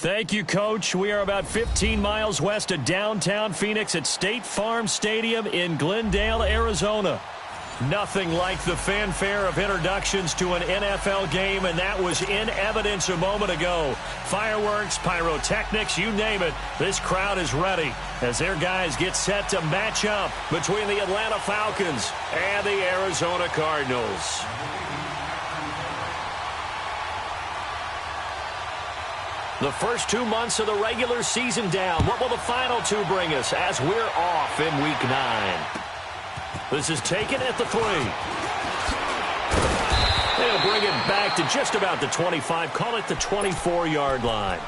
Thank you, Coach. We are about 15 miles west of downtown Phoenix at State Farm Stadium in Glendale, Arizona. Nothing like the fanfare of introductions to an NFL game, and that was in evidence a moment ago. Fireworks, pyrotechnics, you name it. This crowd is ready as their guys get set to match up between the Atlanta Falcons and the Arizona Cardinals. The first 2 months of the regular season down. What will the final two bring us as we're off in Week 9? This is taken at the 3. They'll bring it back to just about the 25. Call it the 24-yard line.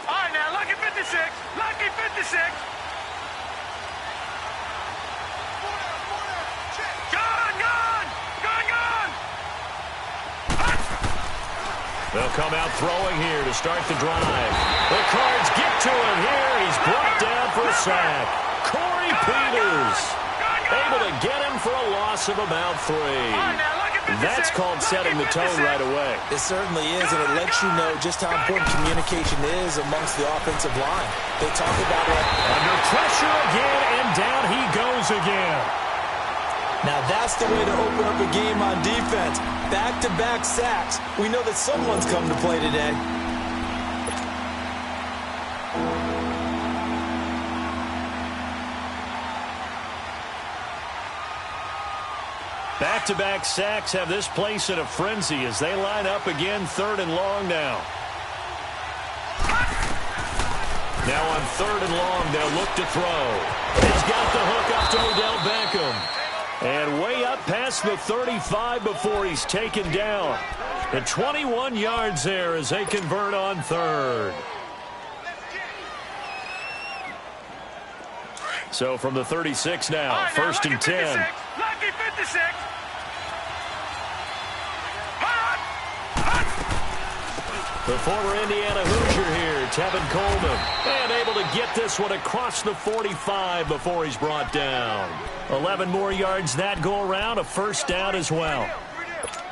All right, now, lucky 56. Lucky 56. They'll come out throwing here to start the drive. The Cards get to him here. He's brought down for a sack. Corey Peters able to get him for a loss of about 3. That's called setting the tone right away. It certainly is, and it lets you know just how important communication is amongst the offensive line. They talk about it. Under pressure again, and down he goes again. Now that's the way to open up a game on defense. Back-to-back sacks. We know that someone's come to play today. Back-to-back sacks have this place in a frenzy as they line up again, 3rd and long now. Now on 3rd and long, they'll look to throw. He's got the hook up to Odell Beckham. And way up past the 35 before he's taken down. The 21 yards there as they convert on 3rd. So from the 36 now, right, 1st and 10. 56, lucky 56. The former Indiana Hoosier here, Tevin Coleman. And able to get this one across the 45 before he's brought down. 11 more yards that go around, a 1st down as well.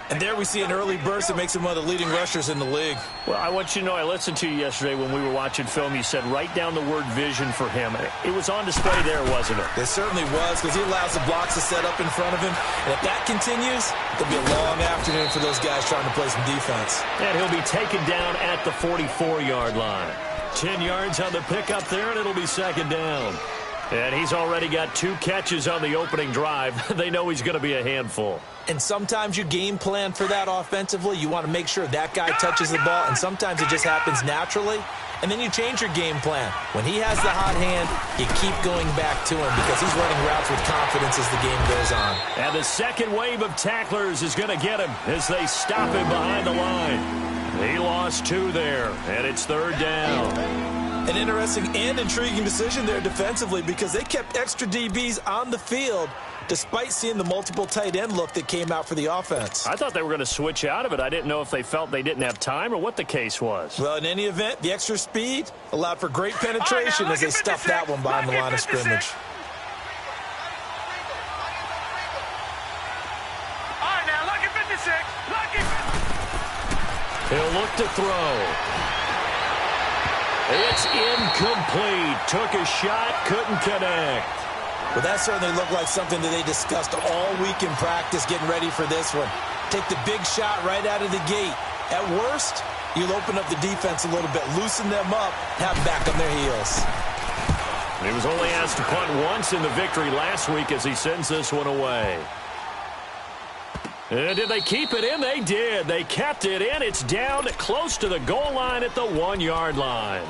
And there we see an early burst that makes him one of the leading rushers in the league. Well, I want you to know, I listened to you yesterday when we were watching film. You said write down the word vision for him. It was on display there, wasn't it? It certainly was, because he allows the blocks to set up in front of him. And if that continues, it'll be a long afternoon for those guys trying to play some defense. And he'll be taken down at the 44-yard line. 10 yards on the pickup there, and it'll be 2nd down. And he's already got 2 catches on the opening drive. They know he's going to be a handful. And sometimes you game plan for that offensively. You want to make sure that guy touches the ball, and sometimes it just happens naturally. And then you change your game plan. When he has the hot hand, you keep going back to him because he's running routes with confidence as the game goes on. And the second wave of tacklers is going to get him as they stop him behind the line. He lost 2 there, and it's 3rd down. An interesting and intriguing decision there defensively because they kept extra DBs on the field despite seeing the multiple tight end look that came out for the offense. I thought they were going to switch out of it. I didn't know if they felt they didn't have time or what the case was. Well, in any event, the extra speed allowed for great penetration as they stuffed that one behind the line of scrimmage. All right, now, lucky 56. Lucky 56. He'll look to throw. It's incomplete. Took a shot, couldn't connect. Well, that certainly looked like something that they discussed all week in practice getting ready for this one. Take the big shot right out of the gate. At worst, you'll open up the defense a little bit, loosen them up, have them back on their heels. He was only asked to punt once in the victory last week as he sends this one away. And did they keep it in? They did. They kept it in. It's down close to the goal line at the 1-yard line.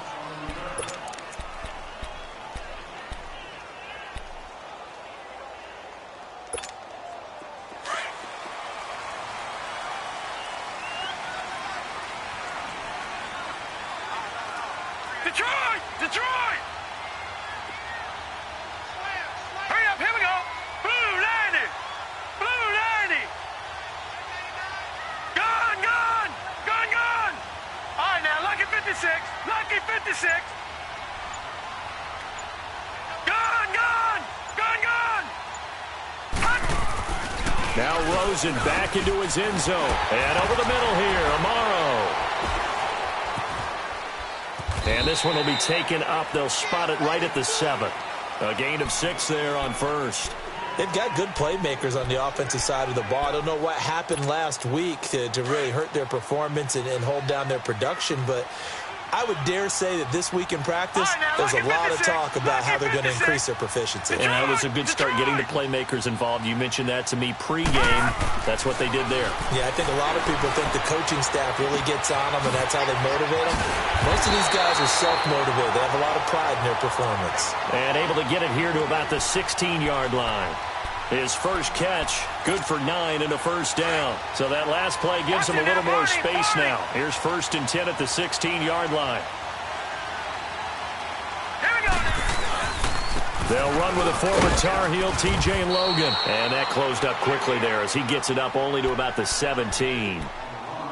Detroit! Detroit! Hurry up, here we go. Blue 90! Blue 90! Gun, gun! Gun, gun! All right, now, lucky 56. Gone, gone, gone, gone. Now Rosen back into his end zone. And over the middle here, Amaro. And this one will be taken up. They'll spot it right at the 7. A gain of 6 there on first. They've got good playmakers on the offensive side of the ball. I don't know what happened last week to really hurt their performance and hold down their production, but I would dare say that this week in practice, there's a lot of talk about how they're going to increase their proficiency. And that was a good start getting the playmakers involved. You mentioned that to me pregame. That's what they did there. Yeah, I think a lot of people think the coaching staff really gets on them, and that's how they motivate them. Most of these guys are self-motivated. They have a lot of pride in their performance. And able to get it here to about the 16-yard line. His first catch, good for 9 and a first down. So that last play gives him a little more space now. Here's 1st and 10 at the 16-yard line. Here we go. They'll run with a former Tar Heel, TJ Logan. And that closed up quickly there as he gets it up only to about the 17.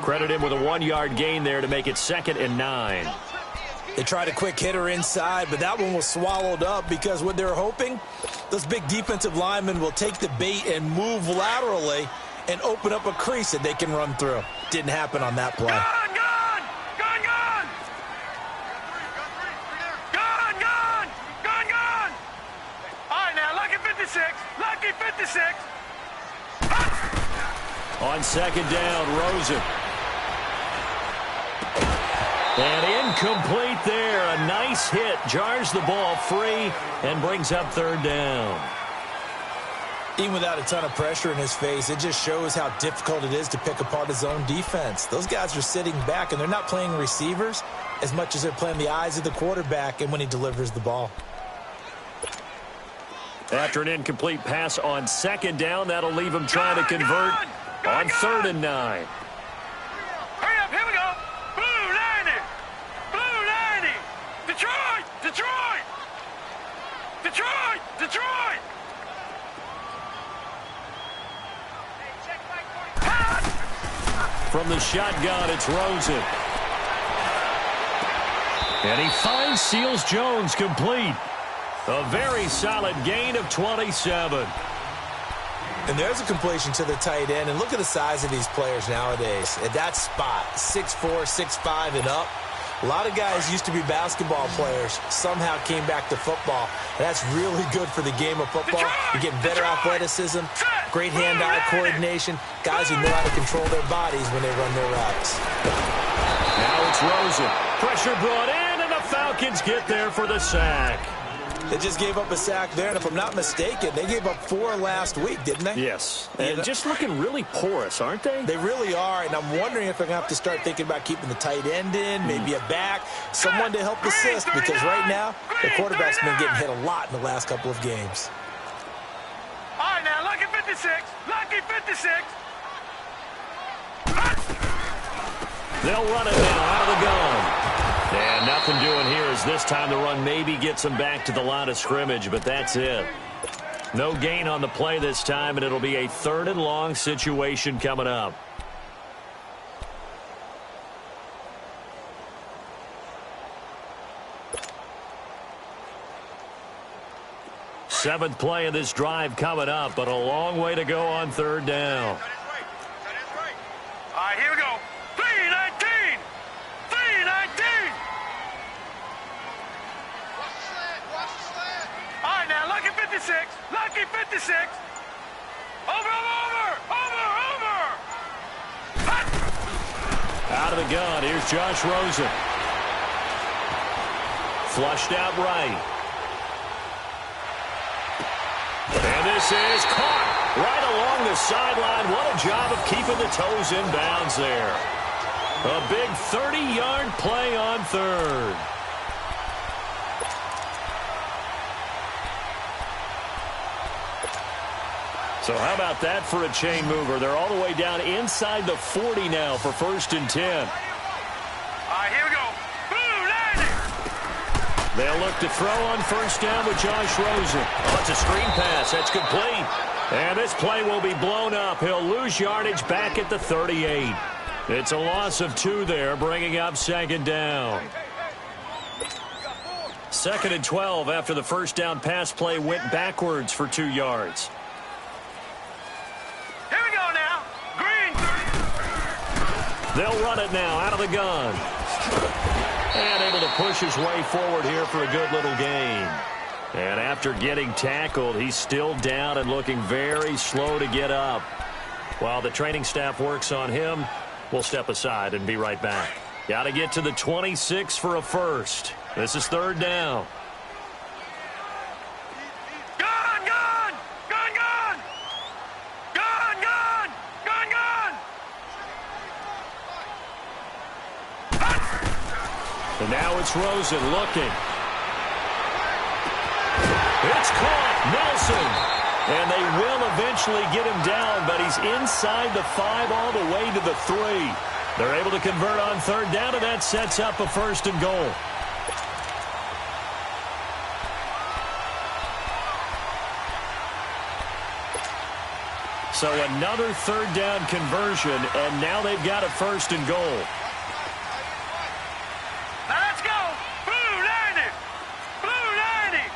Credit him with a 1-yard gain there to make it 2nd and 9. They tried a quick hitter inside, but that one was swallowed up because what they're hoping, those big defensive linemen will take the bait and move laterally and open up a crease that they can run through. Didn't happen on that play. Gone, gone, gone, gone. Gone, gone, gone, gone. All right, now, lucky 56, lucky 56. On 2nd down, Rosen. And incomplete there. A nice hit. Jars the ball free and brings up 3rd down. Even without a ton of pressure in his face, it just shows how difficult it is to pick apart his own defense. Those guys are sitting back, and they're not playing receivers as much as they're playing the eyes of the quarterback and when he delivers the ball. After an incomplete pass on 2nd down, that'll leave him trying to convert on 3rd and 9. Hurry up, here we go. Blue 90. Blue 90. Detroit, Detroit. Detroit, Detroit. From the shotgun, it's Rosen. And he finds Seals Jones complete. A very solid gain of 27. And there's a completion to the tight end. And look at the size of these players nowadays. At that spot, 6'4", 6'5", and up. A lot of guys used to be basketball players, somehow came back to football. And that's really good for the game of football. You're getting better athleticism, great hand-eye coordination, guys who know how to control their bodies when they run their routes. Now it's Rosen. Pressure brought in, and the Falcons get there for the sack. They just gave up a sack there, and if I'm not mistaken, they gave up 4 last week, didn't they? Yes, and just looking really porous, aren't they? They really are, and I'm wondering if they're going to have to start thinking about keeping the tight end in, maybe a back, someone to help assist, because right now, the quarterback's been getting hit a lot in the last couple of games. All right, now, lucky 56, lucky 56. They'll run it now out of the gun. And nothing doing here as this time the run maybe gets them back to the line of scrimmage, but that's it. No gain on the play this time, and it'll be a 3rd and long situation coming up. Seventh play of this drive coming up, but a long way to go on 3rd down. All right, here we go. 3-19. 3-19. All right, now, lucky 56. Lucky 56. Over. Out of the gun, here's Josh Rosen. Flushed out right. And this is caught right along the sideline. What a job of keeping the toes in bounds there. A big 30-yard play on 3rd. So how about that for a chain mover? They're all the way down inside the 40 now for 1st and 10. All right, here we go. Blue 90. They'll look to throw on 1st down with Josh Rosen. Oh, it's a screen pass. That's complete. And this play will be blown up. He'll lose yardage back at the 38. It's a loss of 2 there, bringing up 2nd down. 2nd and 12 after the first down pass play went backwards for 2 yards. Here we go now. Green. They'll run it now out of the gun. And able to push his way forward here for a good little gain. And after getting tackled, he's still down and looking very slow to get up. While the training staff works on him, we'll step aside and be right back. Got to get to the 26 for a first. This is 3rd down. Gun, gun! Gun, gun! Gun, gun! Gun, gun! And now it's Rosen looking. It's caught. Nelson. And they will eventually get him down, but he's inside the 5 all the way to the 3. They're able to convert on 3rd down, and that sets up a 1st and goal. So another 3rd down conversion, and now they've got a 1st and goal. Now let's go! Blue 90! Blue 90!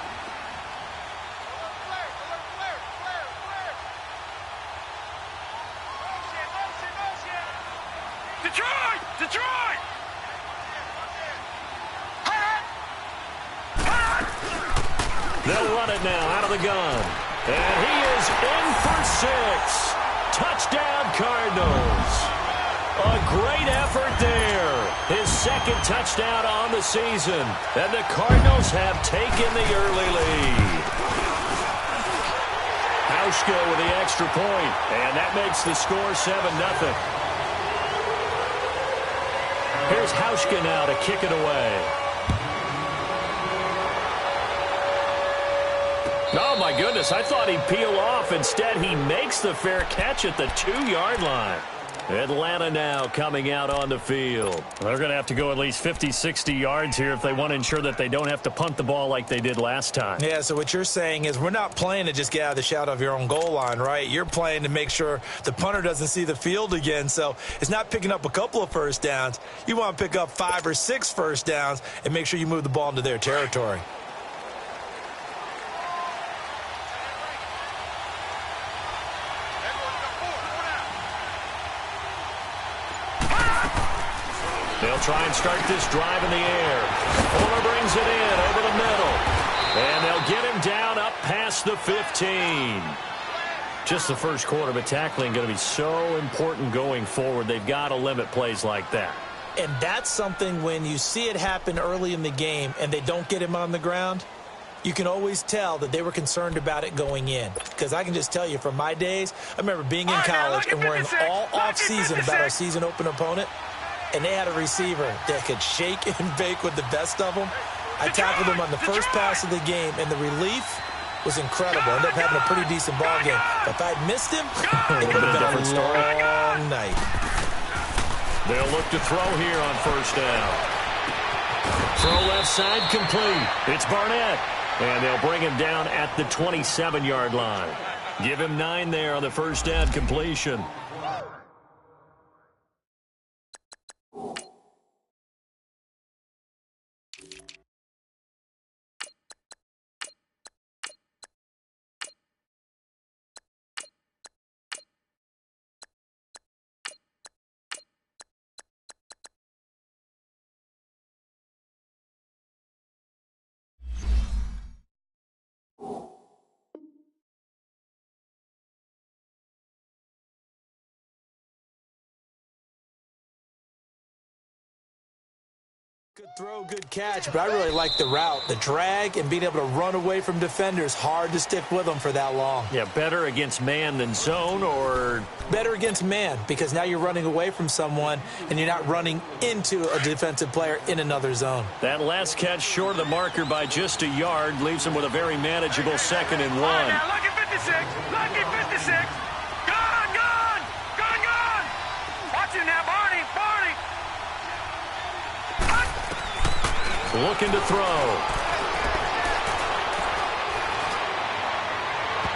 Detroit! Detroit! They'll run it now out of the gun. And he is in for 6. Touchdown, Cardinals. A great effort there. His 2nd touchdown on the season. And the Cardinals have taken the early lead. Hauschka with the extra point. And that makes the score 7-0. Here's Hauschka now to kick it away. Oh, my goodness. I thought he'd peel off. Instead, he makes the fair catch at the 2-yard line. Atlanta now coming out on the field. They're going to have to go at least 50, 60 yards here if they want to ensure that they don't have to punt the ball like they did last time. Yeah, so what you're saying is we're not playing to just get out of the shadow of your own goal line, right? You're playing to make sure the punter doesn't see the field again. So it's not picking up a couple of 1st downs. You want to pick up 5 or 6 1st downs and make sure you move the ball into their territory. They'll try and start this drive in the air. Fuller brings it in over the middle. And they'll get him down up past the 15. Just the first quarter, but tackling going to be so important going forward. They've got to limit plays like that. And that's something when you see it happen early in the game and they don't get him on the ground, you can always tell that they were concerned about it going in. Because I can just tell you from my days, I remember being in college and worrying all off-season about our season-open opponent. And they had a receiver that could shake and bake with the best of them. I tackled him on the first pass of the game, and the relief was incredible. Ended up having a pretty decent ball game. But if I'd missed him, it would have been a different long night. They'll look to throw here on 1st down. Throw left side complete. It's Barnett. And they'll bring him down at the 27-yard line. Give him 9 there on the 1st down completion. Good throw, good catch, but I really like the route, the drag, and being able to run away from defenders. Hard to stick with them for that long. Yeah, better against man than zone, or? Better against man, because now you're running away from someone, and you're not running into a defensive player in another zone. That last catch short of the marker by just a yard leaves him with a very manageable 2nd and 1. All right, now, lucky 56. Lucky 56. Gun, gun! Gun, gun! Watch him now, Barney. Barney! Looking to throw.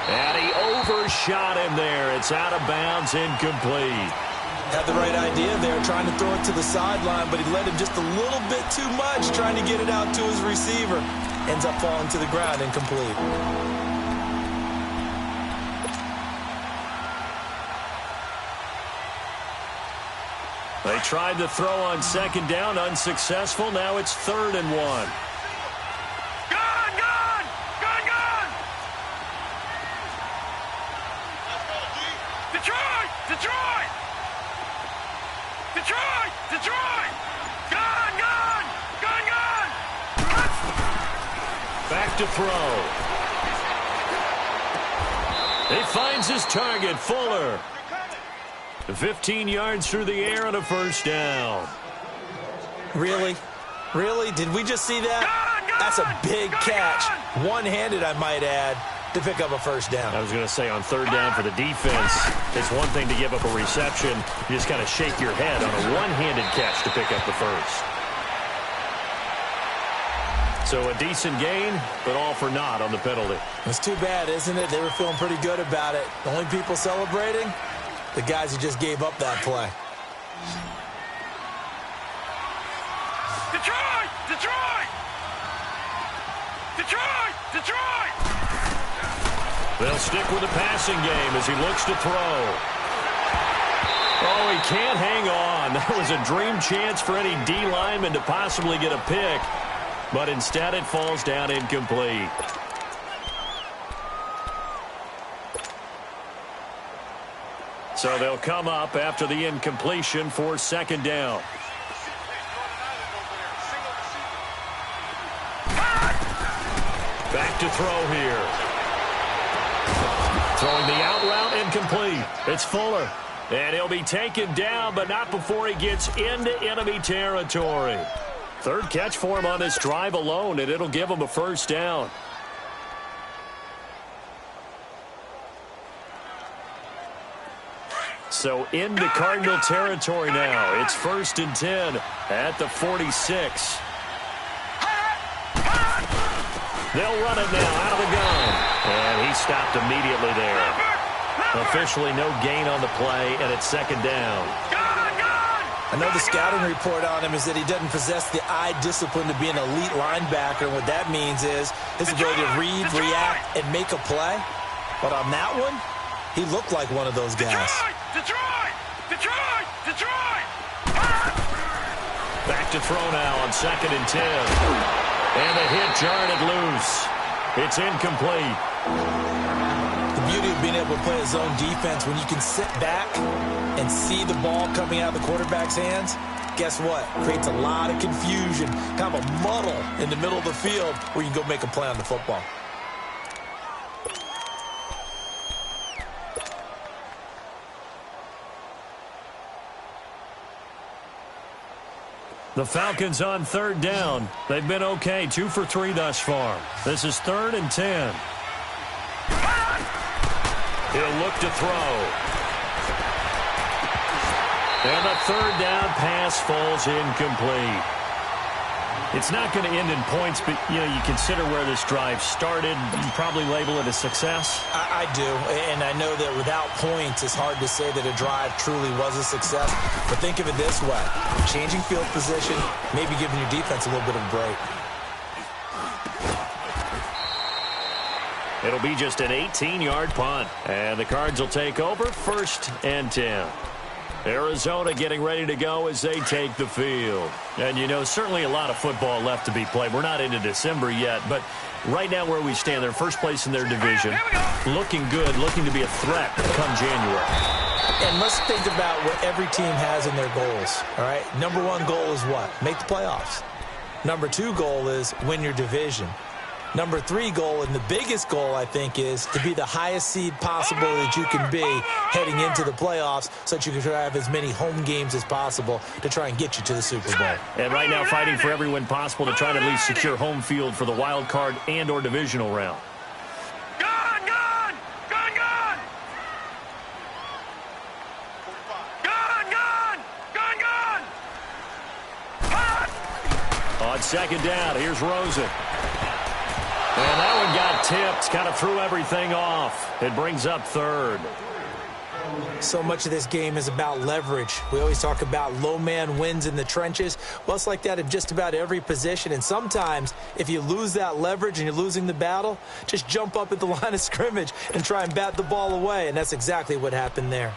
And he overshot him there. It's out of bounds, incomplete. Had the right idea there, trying to throw it to the sideline, but he led him just a little bit too much, trying to get it out to his receiver. Ends up falling to the ground, incomplete. They tried to throw on second down, unsuccessful. Now it's 3rd and 1. Detroit! Gone! Back to throw. He finds his target, Fuller. 15 yards through the air and a first down. Really? Really? Did we just see that? That's a big catch. One-handed, I might add, to pick up a first down. I was going to say on 3rd down for the defense, it's one thing to give up a reception. You just kind of shake your head on a one-handed catch to pick up the first. So a decent gain, but all for naught on the penalty. It's too bad, isn't it? They were feeling pretty good about it. The only people celebrating, the guys who just gave up that play. Detroit! They'll stick with the passing game as he looks to throw. Oh, he can't hang on. That was a dream chance for any D lineman to possibly get a pick, but instead it falls down incomplete. So they'll come up after the incompletion for 2nd down. Back to throw here. Throwing the out route, incomplete. It's Fuller. And he'll be taken down, but not before he gets into enemy territory. 3rd catch for him on this drive alone, and it'll give him a first down. So into Cardinal territory now. It's 1st and 10 at the 46. They'll run it now out of the gun. And he stopped immediately there. Officially no gain on the play, and it's 2nd down. I know the scouting report on him is that he doesn't possess the eye discipline to be an elite linebacker. What that means is his ability to read, react, and make a play. But on that one, he looked like one of those guys. Detroit! Back to throw now on 2nd and 10. And the hit jarred it loose. It's incomplete. The beauty of being able to play a zone defense, when you can sit back and see the ball coming out of the quarterback's hands, guess what? Creates a lot of confusion, kind of a muddle in the middle of the field where you can go make a play on the football. The Falcons on 3rd down. They've been okay, 2 for 3 thus far. This is 3rd and 10. He'll look to throw. And the 3rd down pass falls incomplete. It's not going to end in points, but, you consider where this drive started. You probably label it a success. I do, and I know that without points, it's hard to say that a drive truly was a success. But think of it this way. Changing field position, maybe giving your defense a little bit of a break. It'll be just an 18-yard punt. And the Cards will take over, 1st and 10. Arizona getting ready to go as they take the field. And, certainly a lot of football left to be played. We're not into December yet, but right now where we stand, they're first place in their division. Looking good, looking to be a threat come January. And let's think about what every team has in their goals, all right? Number 1 goal is what? Make the playoffs. Number 2 goal is win your division. Number 3 goal, and the biggest goal, I think, is to be the highest seed possible that you can be heading into the playoffs so that you can have as many home games as possible to try and get you to the Super Bowl. And right now fighting for every win possible to try to at least secure home field for the wild card and or divisional round. On 2nd down, here's Rosen. And that one got tipped, kind of threw everything off. It brings up 3rd. So much of this game is about leverage. We always talk about low man wins in the trenches. Well, it's like that in just about every position. And sometimes, if you lose that leverage and you're losing the battle, just jump up at the line of scrimmage and try and bat the ball away. And that's exactly what happened there.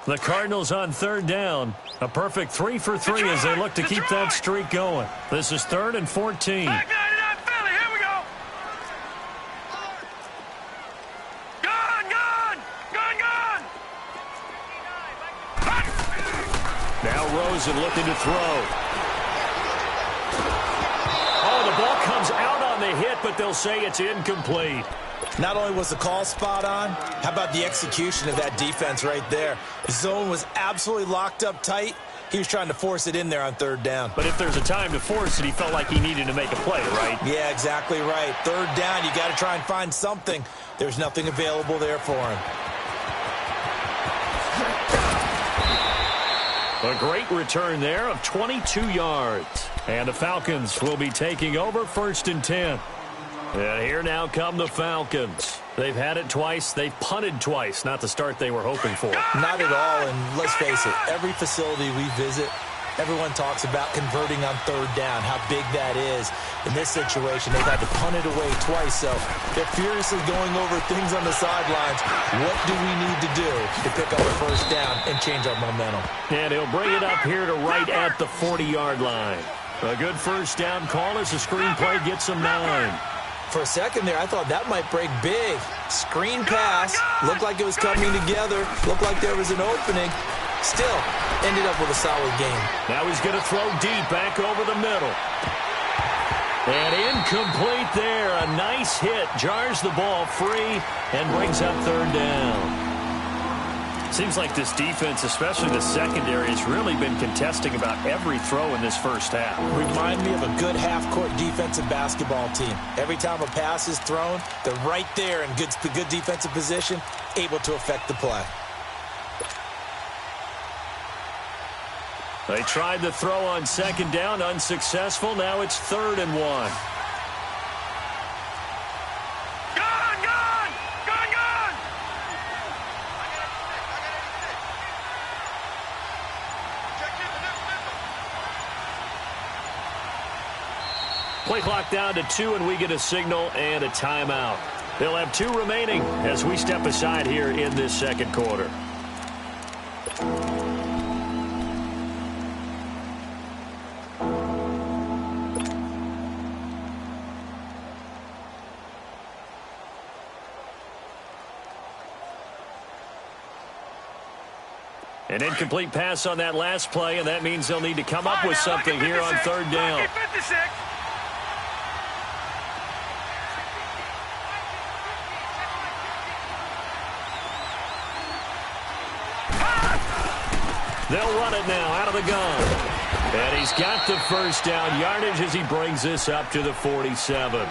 The Cardinals on third down. A perfect 3 for 3 as they look to keep that streak going. This is 3rd and 14. Back 99 Philly, here we go. Gone. Now Rosen looking to throw. Oh, the ball comes out on the hit, but they'll say it's incomplete. Not only was the call spot on, how about the execution of that defense right there? The zone was absolutely locked up tight. He was trying to force it in there on 3rd down. But if there's a time to force it, he felt like he needed to make a play, right? Yeah, exactly right. 3rd down, you got to try and find something. There's nothing available there for him. A great return there of 22 yards. And the Falcons will be taking over 1st and 10. And here now come the Falcons. They've had it twice. They've punted twice. Not the start they were hoping for. Not at all, and let's face it, every facility we visit, everyone talks about converting on 3rd down, how big that is. In this situation, they've had to punt it away twice, so they're furiously going over things on the sidelines. What do we need to do to pick up a 1st down and change our momentum? And he'll bring it up here to right at the 40-yard line. A good 1st down call as the screen play gets him 9. For a second there, I thought that might break big. Screen pass, looked like it was coming together, looked like there was an opening. Still, ended up with a solid game. Now he's going to throw deep back over the middle. And incomplete there. A nice hit. Jars the ball free and brings up 3rd down. Seems like this defense, especially the secondary, has really been contesting about every throw in this first half. Remind me of a good half-court defensive basketball team. Every time a pass is thrown, they're right there in good defensive position, able to affect the play. They tried the throw on 2nd down, unsuccessful. Now it's 3rd and 1. Play clock down to 2, and we get a signal and a timeout. They'll have 2 remaining as we step aside here in this 2nd quarter. An incomplete pass on that last play, and that means they'll need to come up with something here on 3rd down. They'll run it now out of the gun. And he's got the 1st down yardage as he brings this up to the 47.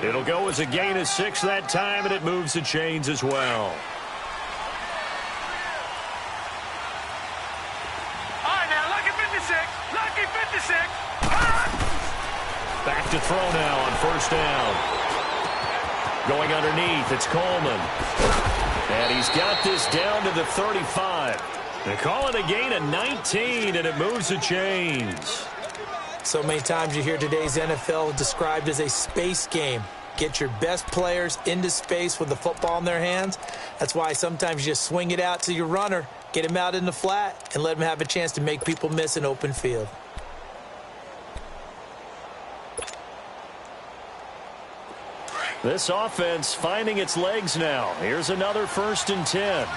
It'll go as a gain of 6 that time, and it moves the chains as well. All right, now, lucky 56. Lucky 56. Back to throw now on 1st down. Going underneath, it's Coleman. And he's got this down to the 35. They call it a gain of 19, and it moves the chains. So many times you hear today's NFL described as a space game. Get your best players into space with the football in their hands. That's why sometimes you just swing it out to your runner, get him out in the flat, and let him have a chance to make people miss an open field. This offense finding its legs now. Here's another 1st and 10.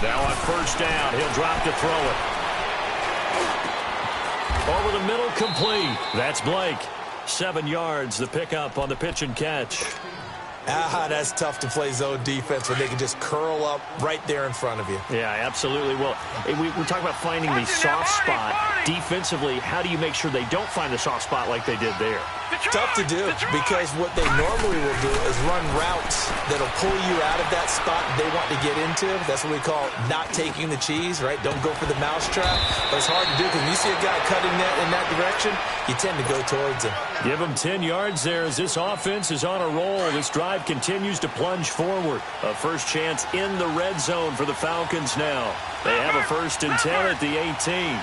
Now on 1st down, he'll drop to throw it. Over the middle, complete. That's Blake. 7 yards, the pickup on the pitch and catch. That's tough to play zone defense when they can just curl up right there in front of you. Yeah, absolutely. Well, we're talking about finding the soft spot. Defensively, how do you make sure they don't find the soft spot like they did there? Tough to do because what they normally will do is run routes that'll pull you out of that spot they want to get into. That's what we call not taking the cheese, right? Don't go for the mousetrap. But it's hard to do because when you see a guy cutting that in that direction, you tend to go towards him. Give him 10 yards there as this offense is on a roll. This drive continues to plunge forward. A first chance in the red zone for the Falcons now. They have a 1st and 10 at the 18.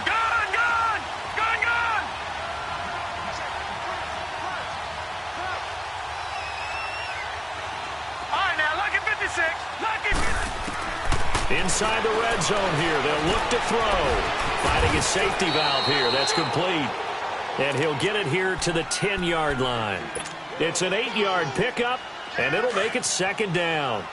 Inside the red zone here. They'll look to throw. Finding a safety valve here. That's complete. And he'll get it here to the 10-yard line. It's an 8-yard pickup, and it'll make it 2nd down.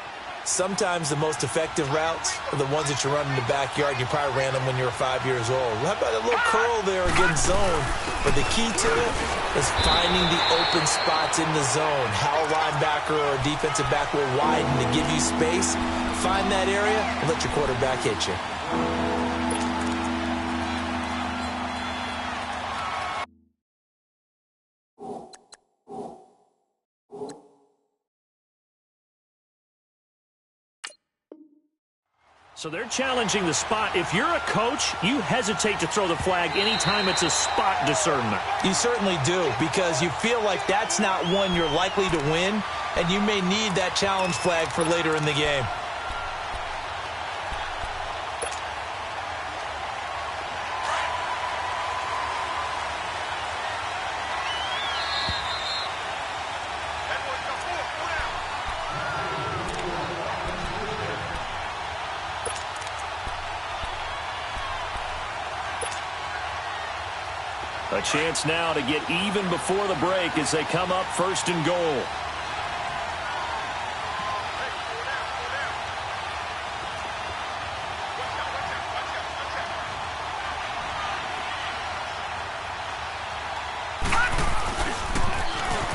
Sometimes the most effective routes are the ones that you run in the backyard. You probably ran them when you were 5 years old. How about a little curl there against zone? But the key to it is finding the open spots in the zone. How a linebacker or a defensive back will widen to give you space. Find that area and let your quarterback hit you. So they're challenging the spot. If you're a coach, you hesitate to throw the flag anytime it's a spot discernment. You certainly do, because you feel like that's not one you're likely to win, and you may need that challenge flag for later in the game. A chance now to get even before the break as they come up 1st and goal.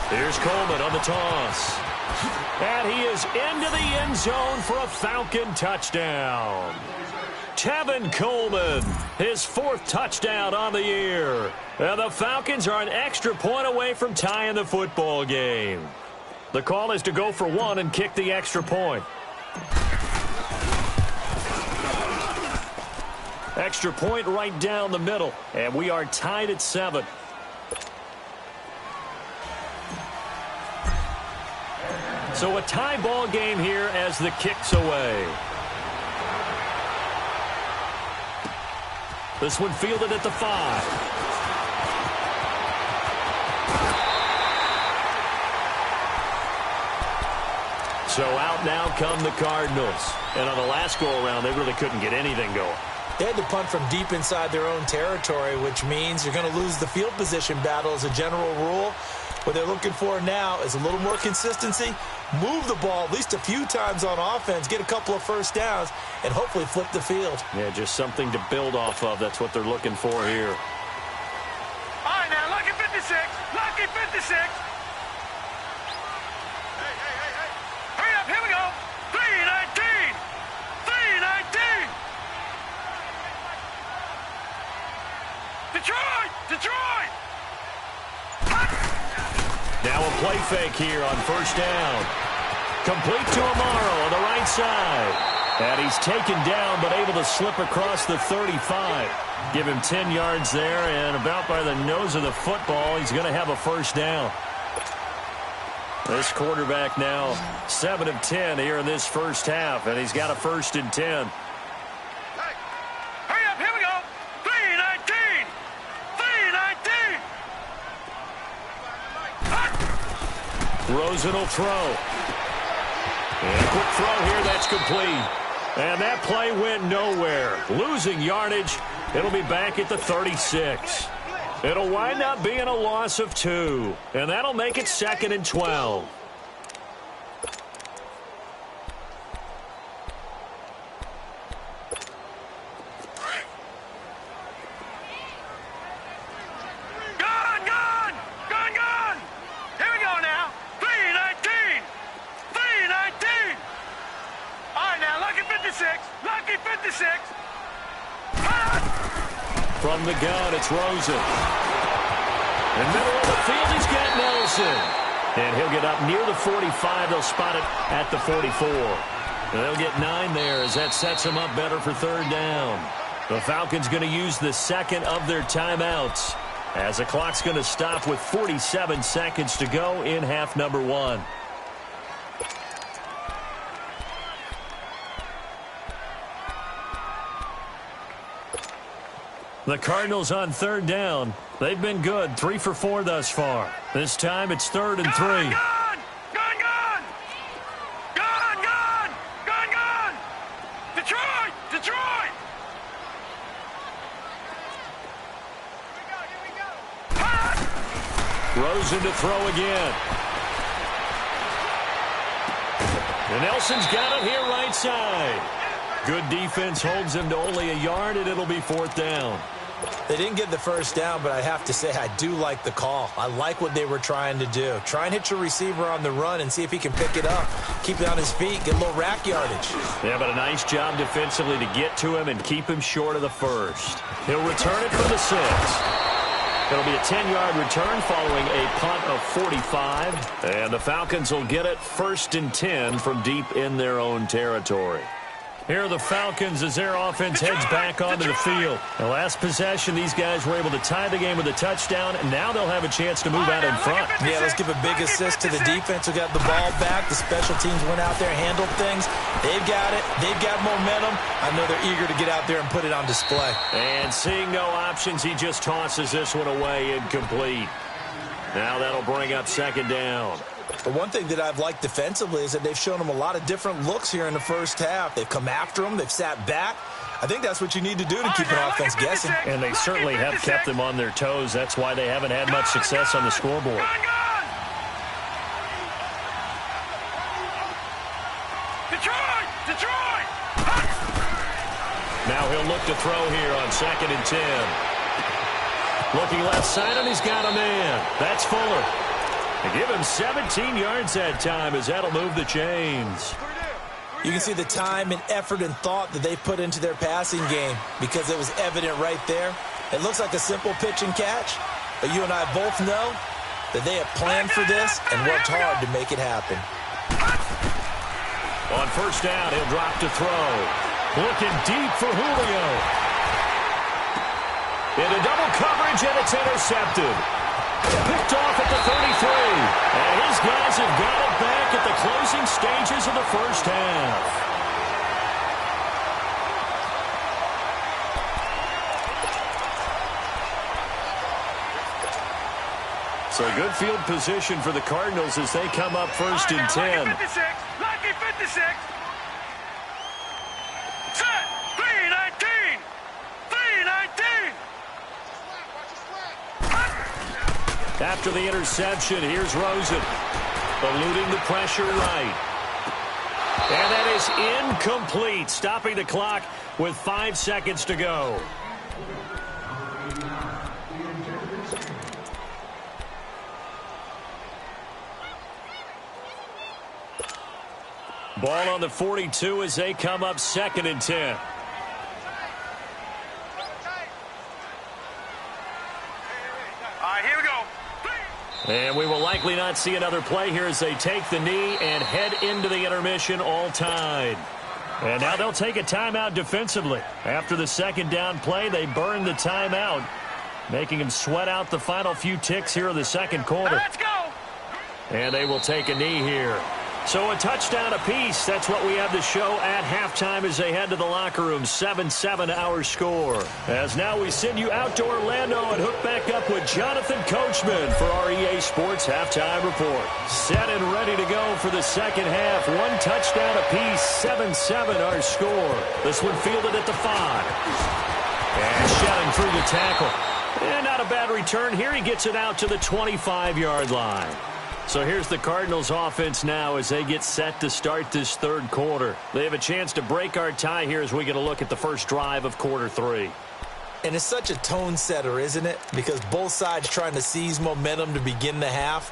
Here's Coleman on the toss. And he is into the end zone for a Falcon touchdown. Tevin Coleman, his 4th touchdown on the year. And the Falcons are an extra point away from tying the football game. The call is to go for 1 and kick the extra point. Extra point right down the middle, and we are tied at 7. So a tie ball game here as the kick's away. This one fielded at the 5. So out now come the Cardinals. And on the last go-around, they really couldn't get anything going. They had to punt from deep inside their own territory, which means you're going to lose the field position battle as a general rule. What they're looking for now is a little more consistency, move the ball at least a few times on offense, get a couple of first downs, and hopefully flip the field. Yeah, just something to build off of. That's what they're looking for here. All right, now, lucky 56. Lucky 56. Hey. Hurry up, here we go. 319. 319. Detroit. Now a play fake here on 1st down. Complete to Amaro on the right side. And he's taken down but able to slip across the 35. Give him 10 yards there, and about by the nose of the football, he's going to have a 1st down. This quarterback now 7 of 10 here in this first half, and he's got a 1st and 10. Hurry up, here we go. 319. 319. Rosen will throw. And a quick throw here, that's complete. And that play went nowhere. Losing yardage. It'll be back at the 36. It'll wind up being a loss of 2. And that'll make it 2nd and 12. Gone. Here we go now. 319. From the gun, it's Rosen. In the middle of the field, he's got Nelson. And he'll get up near the 45. They'll spot it at the 44. They'll get 9 there as that sets them up better for third down. The Falcons going to use the second of their timeouts as the clock's going to stop with 47 seconds to go in half number 1. The Cardinals on third down. They've been good, 3 for 4 thus far. This time it's 3rd and 3. Gun! Gun, gun! Gun, gun! Gun, gun! Detroit! Detroit! Here we go. Rosen to throw again. And Nelson's got it here right side. Good defense holds him to only a yard, and it'll be 4th down. They didn't get the first down, but I have to say I do like the call. I like what they were trying to do. Try and hit your receiver on the run and see if he can pick it up. Keep it on his feet, get a little rack yardage. Yeah, but a nice job defensively to get to him and keep him short of the first. He'll return it from the 6. It'll be a 10-yard return following a punt of 45. And the Falcons will get it 1st and 10 from deep in their own territory. Here are the Falcons as their offense heads back onto the field. The last possession, these guys were able to tie the game with a touchdown, and now they'll have a chance to move out in front. Yeah, let's give a big assist to the defense who got the ball back. The special teams went out there, handled things. They've got it. They've got momentum. I know they're eager to get out there and put it on display. And seeing no options, he just tosses this one away incomplete. Now that'll bring up 2nd down. The one thing that I've liked defensively is that they've shown them a lot of different looks here in the first half. They've come after them. They've sat back. I think that's what you need to do to keep an offense guessing. And they certainly have kept them on their toes. That's why they haven't had much success on the scoreboard. Detroit! Detroit! Now he'll look to throw here on 2nd and 10. Looking left side, and he's got a man. That's Fuller. They give him 17 yards that time as that'll move the chains. You can see the time and effort and thought that they put into their passing game because it was evident right there. It looks like a simple pitch and catch, but you and I both know that they have planned for this and worked hard to make it happen. On 1st down, he'll drop to throw. Looking deep for Julio. Into double coverage, and it's intercepted. Picked off at the 33. And his guys have got it back at the closing stages of the first half. So good field position for the Cardinals as they come up 1st and 10. Lucky 56. Lucky 56. Set. 319. 319. After the interception, here's Rosen. Eluding the pressure right. And that is incomplete, stopping the clock with 5 seconds to go. Ball on the 42 as they come up 2nd and 10. Here we go. And we will likely not see another play here as they take the knee and head into the intermission all tied. And now they'll take a timeout defensively. After the 2nd down play, they burn the timeout, making them sweat out the final few ticks here in the 2nd quarter. Let's go. And they will take a knee here. So a touchdown apiece. That's what we have to show at halftime as they head to the locker room. 7-7 our score. As now we send you out to Orlando and hook back up with Jonathan Coachman for our EA Sports Halftime Report. Set and ready to go for the 2nd half. 1 touchdown apiece. 7-7 our score. This one fielded at the 5. And shedding through the tackle. And not a bad return here. He gets it out to the 25-yard line. So here's the Cardinals offense now as they get set to start this 3rd quarter. They have a chance to break our tie here as we get a look at the first drive of quarter 3. And it's such a tone setter, isn't it? Because both sides trying to seize momentum to begin the half.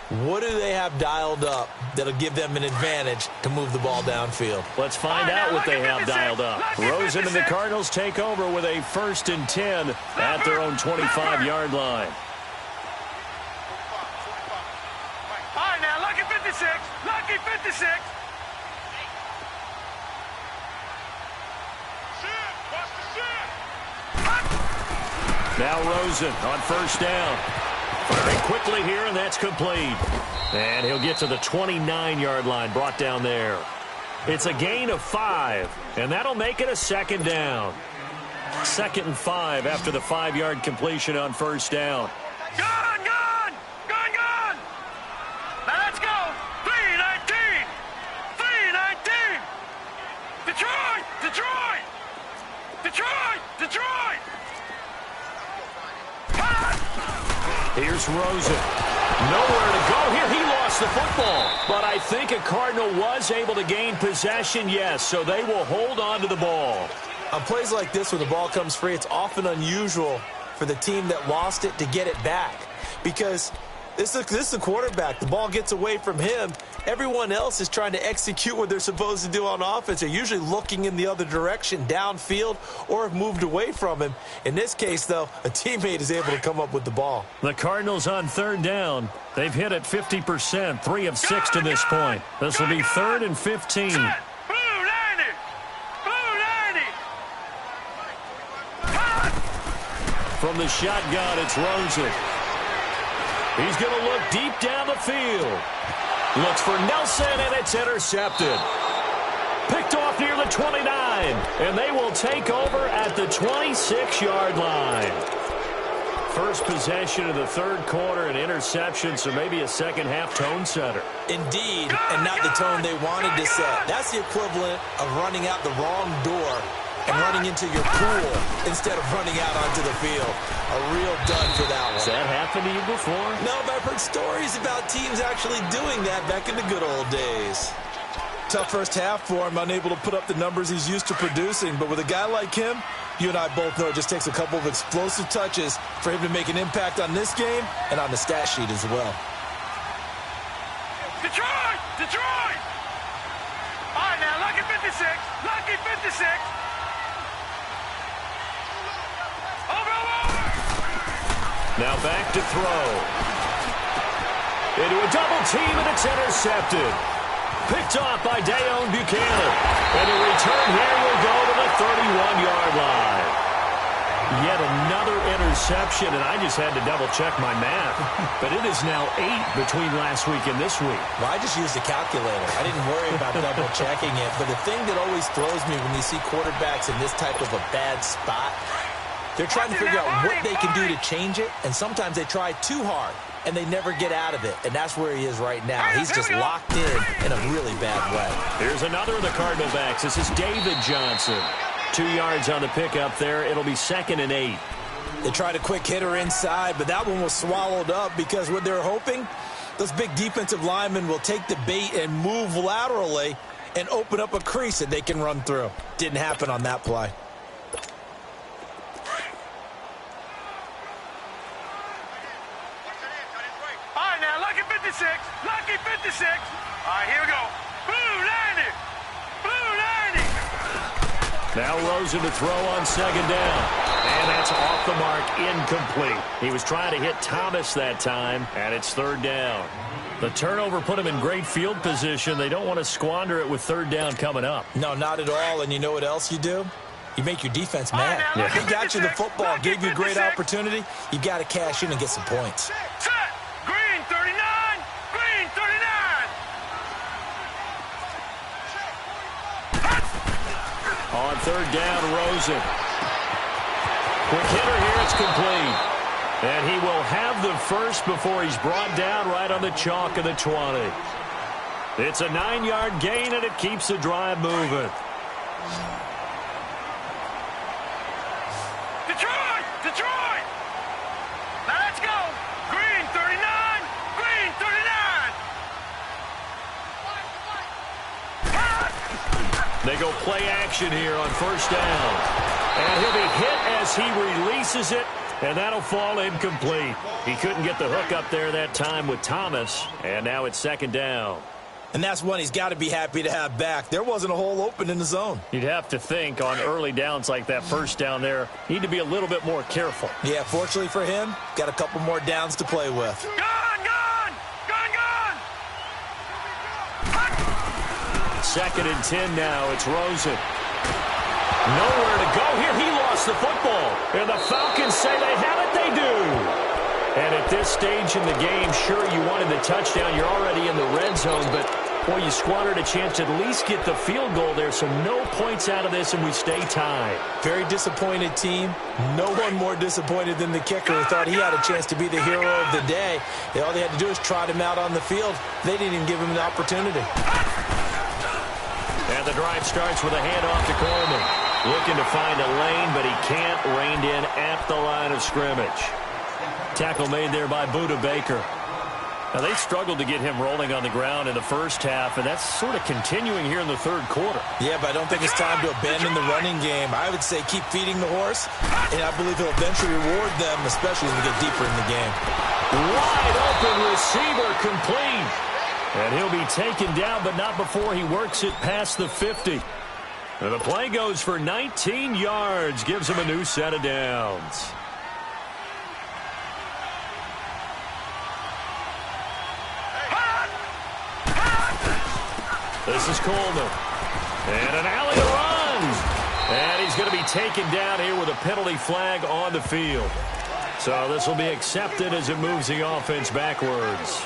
What do they have dialed up that'll give them an advantage to move the ball downfield? Let's find out what they have dialed up. Rosen and the Cardinals take over with a 1st and 10 at their own 25-yard line. All right, now, lucky 56. Lucky 56. Now Rosen on 1st down. Firing quickly here, and that's complete. And he'll get to the 29-yard line, brought down there. It's a gain of 5, and that'll make it a 2nd down. 2nd and 5 after the 5-yard completion on 1st down. Gone, gone, gone, gone. Now let's go. 3-19. 3-19. Detroit, Detroit. Detroit, Detroit. Here's Rosen. Nowhere to go here. He lost the football. But I think a Cardinal was able to gain possession, yes, so they will hold on to the ball. On plays like this where the ball comes free, it's often unusual for the team that lost it to get it back. Because this is the quarterback. The ball gets away from him. Everyone else is trying to execute what they're supposed to do on offense. They're usually looking in the other direction, downfield, or have moved away from him. In this case, though, a teammate is able to come up with the ball. The Cardinals on 3rd down. They've hit it 50%, 3 of 6 to this point. This will be 3rd and 15. Blue 90. Blue 90. From the shotgun, it's Rosen. He's going to look deep down the field. Looks for Nelson, and it's intercepted. Picked off near the 29, and they will take over at the 26-yard line. First possession of the 3rd quarter, an interception, so maybe a second-half tone setter. Indeed, and not the tone they wanted to set. That's the equivalent of running out the wrong door and running into your pool instead of running out onto the field. A real dud for that one. Has that happened to you before? No, but I've heard stories about teams actually doing that back in the good old days. Tough first half for him, unable to put up the numbers he's used to producing. But with a guy like him, you and I both know it just takes a couple of explosive touches for him to make an impact on this game and on the stat sheet as well. Detroit! Detroit! All right, now, lucky 56. Lucky 56. Now back to throw. Into a double team, and it's intercepted. Picked off by Dayon Buchanan. And the return here will go to the 31-yard line. Yet another interception, and I just had to double-check my math. But it is now 8 between last week and this week. Well, I just used a calculator. I didn't worry about double-checking it. But the thing that always throws me when you see quarterbacks in this type of a bad spot, they're trying to figure out what they can do to change it, and sometimes they try too hard, and they never get out of it, and that's where he is right now. He's just locked in a really bad way. Here's another of the Cardinal backs. This is David Johnson. 2 yards on the pickup there. It'll be 2nd and 8. They tried a quick hitter inside, but that one was swallowed up because what they're hoping, those big defensive linemen will take the bait and move laterally and open up a crease that they can run through. Didn't happen on that play. Lucky 56. All right, here we go. Blue 90. Blue 90. Now Rosen to throw on 2nd down. And that's off the mark, incomplete. He was trying to hit Thomas that time, and it's 3rd down. The turnover put him in great field position. They don't want to squander it with 3rd down coming up. No, not at all. And you know what else you do? You make your defense mad. Yeah. He got you the football, gave you a great opportunity. You got to cash in and get some points. Set. Green 39. Green 39. On 3rd down, Rosen. Quick hitter here, it's complete. And he will have the first before he's brought down right on the chalk of the 20. It's a 9-yard gain, and it keeps the drive moving. Detroit! Detroit! Now let's go! Green 39! Green 39! They go play action here on 1st down. And he'll be hit as he releases it And that'll fall incomplete. He couldn't get the hook up there that time with Thomas, and now it's second down. And that's one he's got to be happy to have back. There wasn't a hole open in the zone. You'd have to think on early downs like that first down there, need to be a little bit more careful. Yeah, fortunately for him, got a couple more downs to play with. Gone, gone! Gone, gone! Second and 10 now. It's Rosen. Nowhere to go here. He lost the football. And the Falcons say they have it. They do. And at this stage in the game, sure, you wanted the touchdown. You're already in the red zone, but, boy, you squandered a chance to at least get the field goal there, so no points out of this, and we stay tied. Very disappointed team. No one more disappointed than the kicker who thought he had a chance to be the hero of the day. All they had to do was trot him out on the field. They didn't even give him the opportunity. And the drive starts with a handoff to Coleman. Looking to find a lane, but he can't. Reined in at the line of scrimmage. Tackle made there by Budda Baker. Now, they struggled to get him rolling on the ground in the first half, and that's sort of continuing here in the third quarter. Yeah, but I don't think it's time to abandon the running game. I would say keep feeding the horse, and I believe he'll eventually reward them, especially as we get deeper in the game. Wide open receiver complete. And he'll be taken down, but not before he works it past the 50. And the play goes for 19 yards, gives him a new set of downs. This is Coleman. And an alley to run. And he's going to be taken down here with a penalty flag on the field. So this will be accepted as it moves the offense backwards.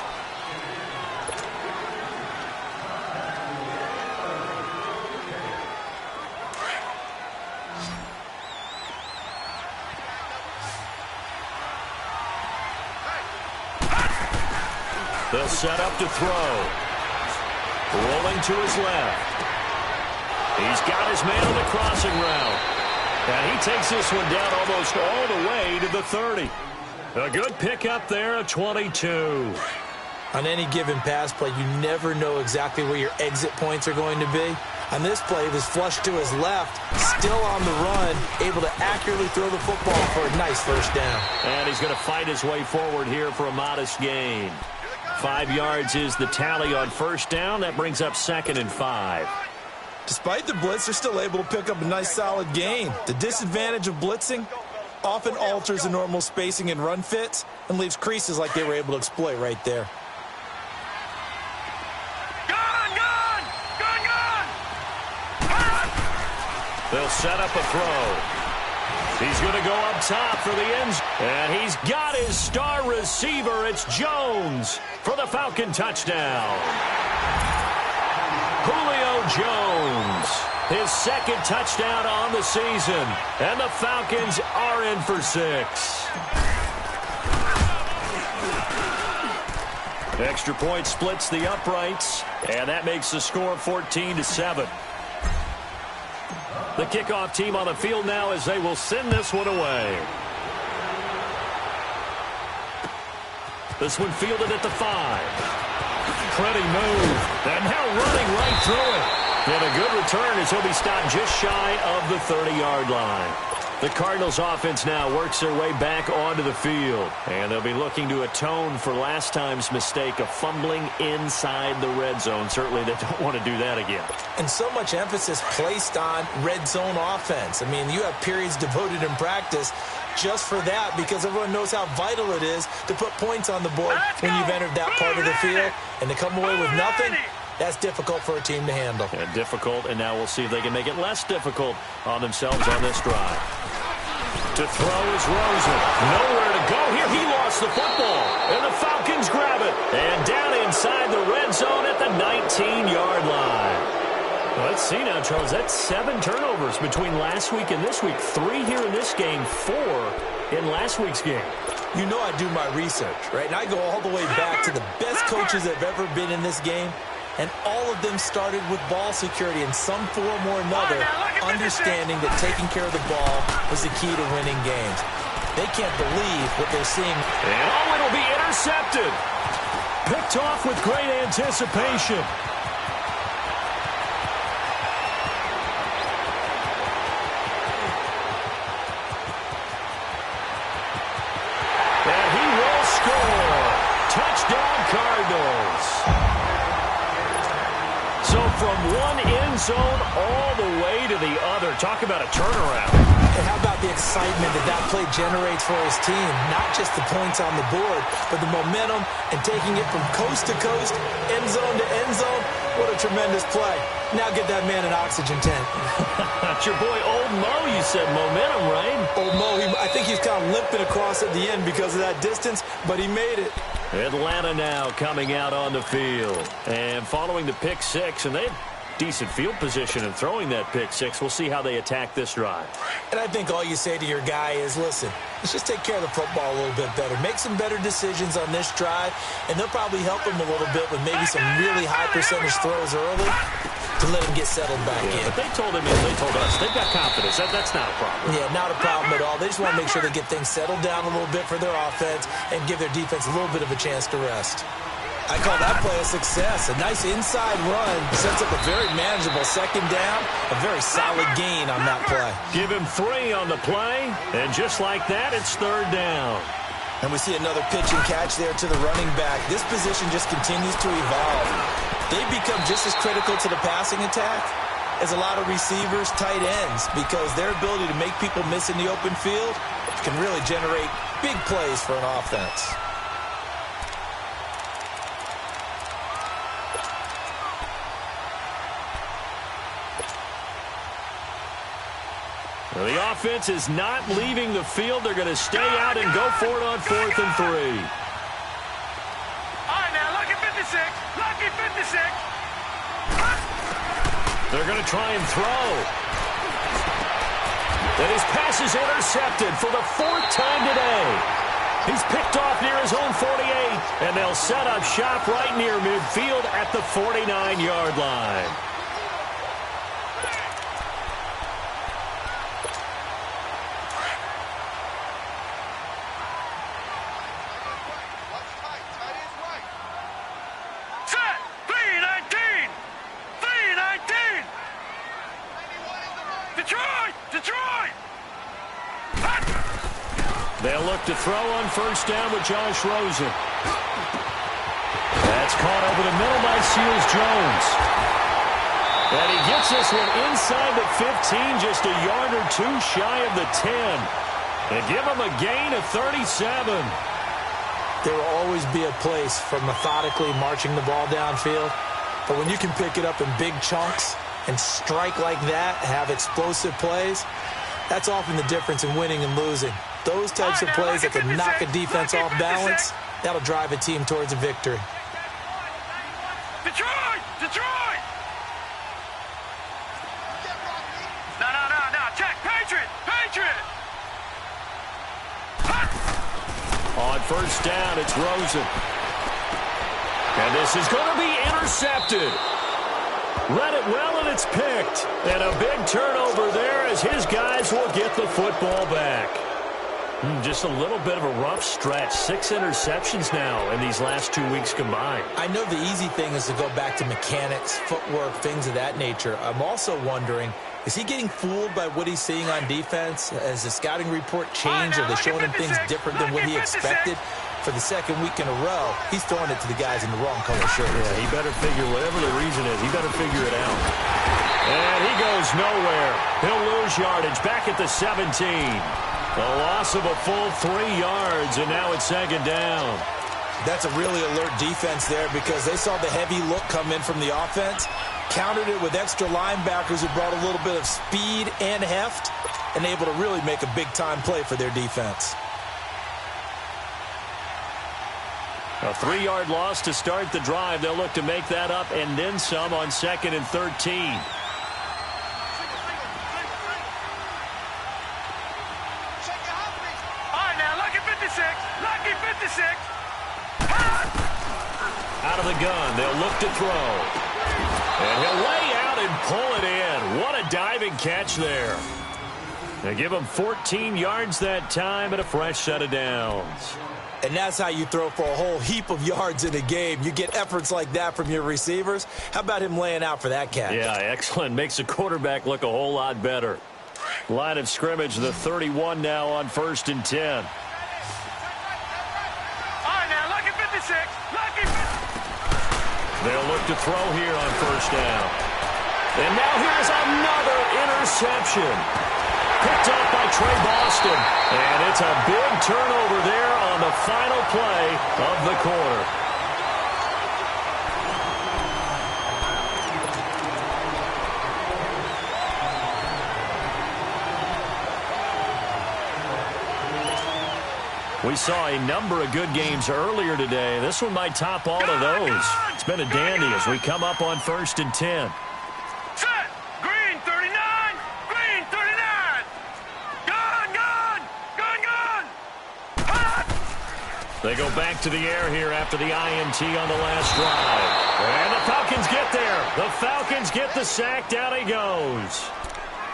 They'll set up to throw. Rolling to his left. He's got his man on the crossing route. And he takes this one down almost all the way to the 30. A good pickup there at 22. On any given pass play, you never know exactly where your exit points are going to be. On this play, he was flushed to his left, still on the run, able to accurately throw the football for a nice first down. And he's going to fight his way forward here for a modest gain. 5 yards is the tally on first down. That brings up 2nd and 5. Despite the blitz, they're still able to pick up a nice solid gain. The disadvantage of blitzing often alters the normal spacing and run fits and leaves creases like they were able to exploit right there. They'll set up a throw. He's going to go up top for the end zone. And he's got his star receiver. It's Jones for the Falcon touchdown. Julio Jones, his second touchdown on the season. And the Falcons are in for 6. Extra point splits the uprights. And that makes the score 14-7. The kickoff team on the field now as they will send this one away. This one fielded at the 5. Pretty move. And now running right through it. And a good return as he'll be stopped just shy of the 30-yard line. The Cardinals offense now works their way back onto the field. And they'll be looking to atone for last time's mistake of fumbling inside the red zone. Certainly they don't want to do that again. And so much emphasis placed on red zone offense. I mean, you have periods devoted in practice just for that because everyone knows how vital it is to put points on the board when you've entered that part of the field. And to come away with nothing, that's difficult for a team to handle. And difficult, and now we'll see if they can make it less difficult on themselves on this drive. To throw is Rosen. Nowhere to go here. He lost the football. And the Falcons grab it. And down inside the red zone at the 19-yard line. Let's see now, Charles. That's 7 turnovers between last week and this week. 3 here in this game, 4 in last week's game. You know I do my research, right? And I go all the way back to the best coaches that have ever been in this game. And all of them started with ball security in some form or another, understanding that taking care of the ball was the key to winning games. They can't believe what they're seeing. And it'll be intercepted. Picked off with great anticipation. Cardinals. So from one end zone all the way to the other. Talk about a turnaround. And how about the excitement that play generates for his team? Not just the points on the board, but the momentum and taking it from coast to coast, end zone to end zone. What a tremendous play. Now get that man an oxygen tank. That's your boy Old Mo, you said. Momentum, right? Old Mo, I think he's kind of limping across at the end because of that distance, but he made it. Atlanta now coming out on the field. And following the pick six, and they have decent field position in throwing that pick six. We'll see how they attack this drive. And I think all you say to your guy is, listen, let's just take care of the football a little bit better. Make some better decisions on this drive, and they'll probably help him a little bit with maybe some really high percentage throws early to let him get settled back in. But they told him, they told us, they've got confidence. That's not a problem. Yeah, not a problem at all. They just want to make sure they get things settled down a little bit for their offense and give their defense a little bit of a chance to rest. I call that play a success. A nice inside run sets up a very manageable second down, a very solid gain on that play. Give him 3 on the play, and just like that, it's third down. And we see another pitch and catch there to the running back. This position just continues to evolve. They've become just as critical to the passing attack as a lot of receivers, tight ends, because their ability to make people miss in the open field can really generate big plays for an offense. Well, the offense is not leaving the field. They're going to stay out and go for it on 4th and 3. All right, now, lucky 56. Lucky 56. They're going to try and throw. And his pass is intercepted for the 4th time today. He's picked off near his own 48, and they'll set up shop right near midfield at the 49-yard line. They'll look to throw on 1st down with Josh Rosen. That's caught over the middle by Seals-Jones. And he gets this one inside the 15, just a yard or 2 shy of the 10. And give him a gain of 37. There will always be a place for methodically marching the ball downfield. But when you can pick it up in big chunks and strike like that, have explosive plays, that's often the difference in winning and losing. Those types of plays that can knock a defense off balance, that'll drive a team towards a victory. Detroit! Detroit! No. Check. Patriot! Patriot! On 1st down, it's Rosen. And this is going to be intercepted. Read it well, and it's picked. And a big turnover there as his guys will get the football back. Just a little bit of a rough stretch. 6 interceptions now in these last 2 weeks combined. I know the easy thing is to go back to mechanics, footwork, things of that nature. I'm also wondering, is he getting fooled by what he's seeing on defense? Has the scouting report changed? Are they showing him things different than what he expected? For the 2nd week in a row, he's throwing it to the guys in the wrong color shirt. Yeah, he better figure, whatever the reason is, he better figure it out. And he goes nowhere. He'll lose yardage back at the 17. A loss of a full 3 yards, and now it's 2nd down. That's a really alert defense there because they saw the heavy look come in from the offense, countered it with extra linebackers who brought a little bit of speed and heft, and able to really make a big-time play for their defense. A 3-yard loss to start the drive. They'll look to make that up and then some on 2nd and 13. All right, now, lucky 56. Lucky 56. Out of the gun, they'll look to throw. And he'll lay out and pull it in. What a diving catch there. They give him 14 yards that time and a fresh set of downs. And that's how you throw for a whole heap of yards in a game. You get efforts like that from your receivers. How about him laying out for that catch? Yeah, excellent. Makes the quarterback look a whole lot better. Line of scrimmage, the 31 now on 1st and 10. All right, now, lucky 56. Lucky 56. They'll look to throw here on first down. And now here's another interception. Picked up by Trey Boston. And it's a big turnover there on the final play of the quarter. We saw a number of good games earlier today. This one might top all of those. It's been a dandy as we come up on 1st and 10. Set. Green 39. Green 39. Gun. Hot. They go back to the air here after the INT on the last drive. And the Falcons get there. The Falcons get the sack. Down he goes.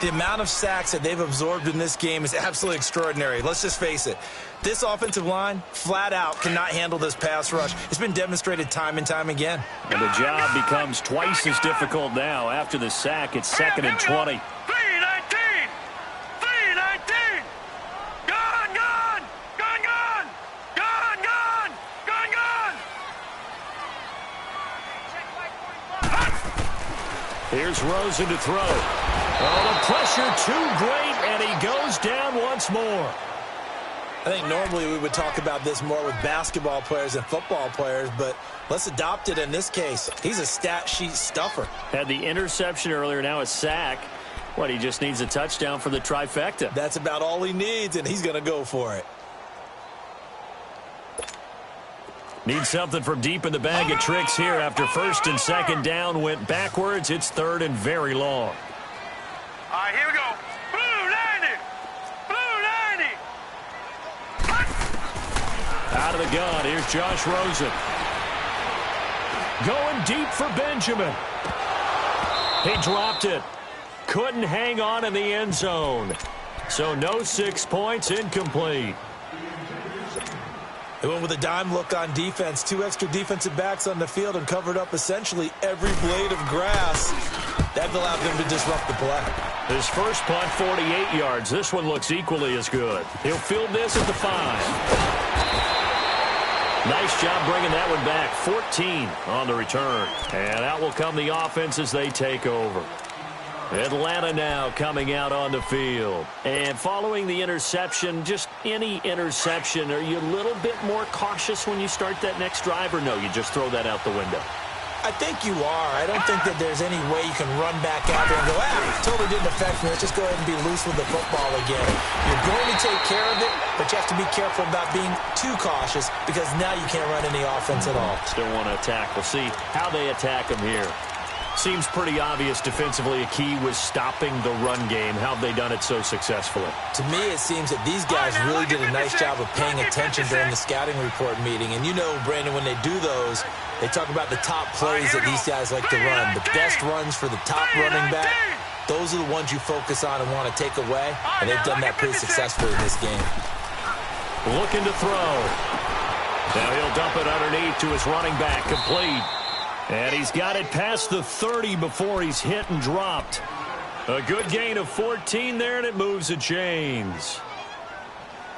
The amount of sacks that they've absorbed in this game is absolutely extraordinary. Let's just face it. This offensive line, flat out, cannot handle this pass rush. It's been demonstrated time and time again. And the job becomes twice as difficult now. After the sack, it's 2nd and 20. 319. 319. Gun. Here's Rosen to throw. Oh, the pressure too great, and he goes down once more. I think normally we would talk about this more with basketball players and football players, but let's adopt it in this case. He's a stat sheet stuffer. Had the interception earlier, now a sack. What, he just needs a touchdown for the trifecta. That's about all he needs, and he's going to go for it. Needs something from deep in the bag of tricks here after 1st and 2nd down went backwards. It's 3rd and very long. All right, here we go. Blue 90. Out of the gun, here's Josh Rosen. Going deep for Benjamin. He dropped it. Couldn't hang on in the end zone. So no 6 points, incomplete. They went with a dime look on defense. 2 extra defensive backs on the field and covered up essentially every blade of grass. That allowed them to disrupt the play. His first punt, 48 yards. This one looks equally as good. He'll field this at the 5. Nice job bringing that one back. 14 on the return. And out will come the offense as they take over. Atlanta now coming out on the field. And following the interception, just any interception, are you a little bit more cautious when you start that next drive, or no, you just throw that out the window? I think you are. I don't think that there's any way you can run back out there and go, totally didn't affect me. Let's just go ahead and be loose with the football again. You're going to take care of it, but you have to be careful about being too cautious because now you can't run any offense at all. Still want to attack. We'll see how they attack them here. Seems pretty obvious defensively a key was stopping the run game. How have they done it so successfully? To me, it seems that these guys really did a nice job of paying attention during the scouting report meeting. And you know, Brandon, when they do those, they talk about the top plays that these guys like to run. The best runs for the top running back, those are the ones you focus on and want to take away. And they've done that pretty successfully in this game. Looking to throw. Now he'll dump it underneath to his running back, complete. And he's got it past the 30 before he's hit and dropped. A good gain of 14 there, and it moves the chains.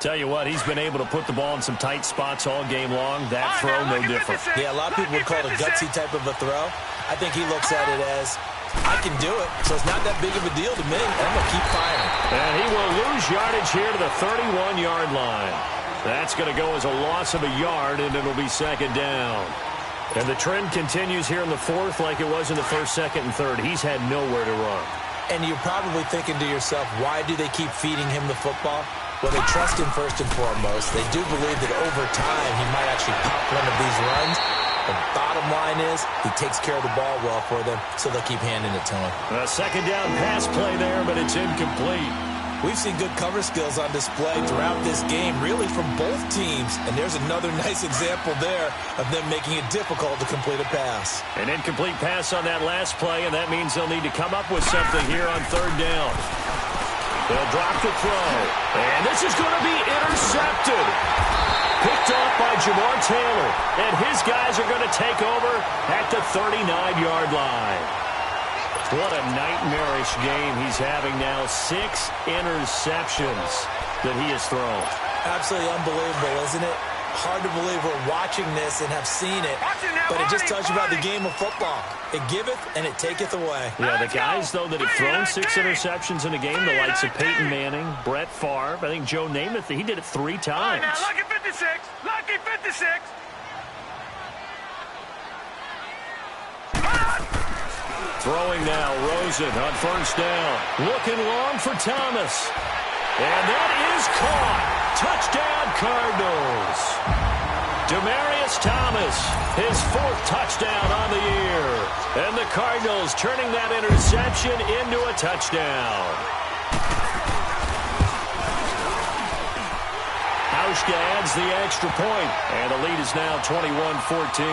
Tell you what, he's been able to put the ball in some tight spots all game long. That throw, no different. Yeah, a lot of people would call it a gutsy type of a throw. I think he looks at it as, I can do it, so it's not that big of a deal to me. I'm going to keep firing. And he will lose yardage here to the 31-yard line. That's going to go as a loss of a yard, and it'll be 2nd down. And the trend continues here in the 4th like it was in the 1st, 2nd, and 3rd. He's had nowhere to run. And you're probably thinking to yourself, why do they keep feeding him the football? Well, they trust him first and foremost. They do believe that over time he might actually pop one of these runs. The bottom line is he takes care of the ball well for them, so they'll keep handing it to him. A 2nd down pass play there, but it's incomplete. We've seen good cover skills on display throughout this game, really from both teams. And there's another nice example there of them making it difficult to complete a pass. An incomplete pass on that last play, and that means they'll need to come up with something here on 3rd down. They'll drop the throw. And this is going to be intercepted. Picked off by Jamar Taylor. And his guys are going to take over at the 39-yard line. What a nightmarish game he's having now. 6 interceptions that he has thrown. Absolutely unbelievable, isn't it? Hard to believe we're watching this and have seen it, but it just tells you about the game of football. It giveth and it taketh away. Yeah, the guys, though, that have thrown 6 interceptions in a game, the likes of Peyton Manning, Brett Favre, I think Joe Namath, he did it 3 times. Now, lucky 56. Lucky 56. Throwing now, Rosen on first down. Looking long for Thomas. And that is caught. Touchdown, Cardinals. Demaryius Thomas, his 4th touchdown on the year. And the Cardinals turning that interception into a touchdown. Hauschka adds the extra point, and the lead is now 21-14.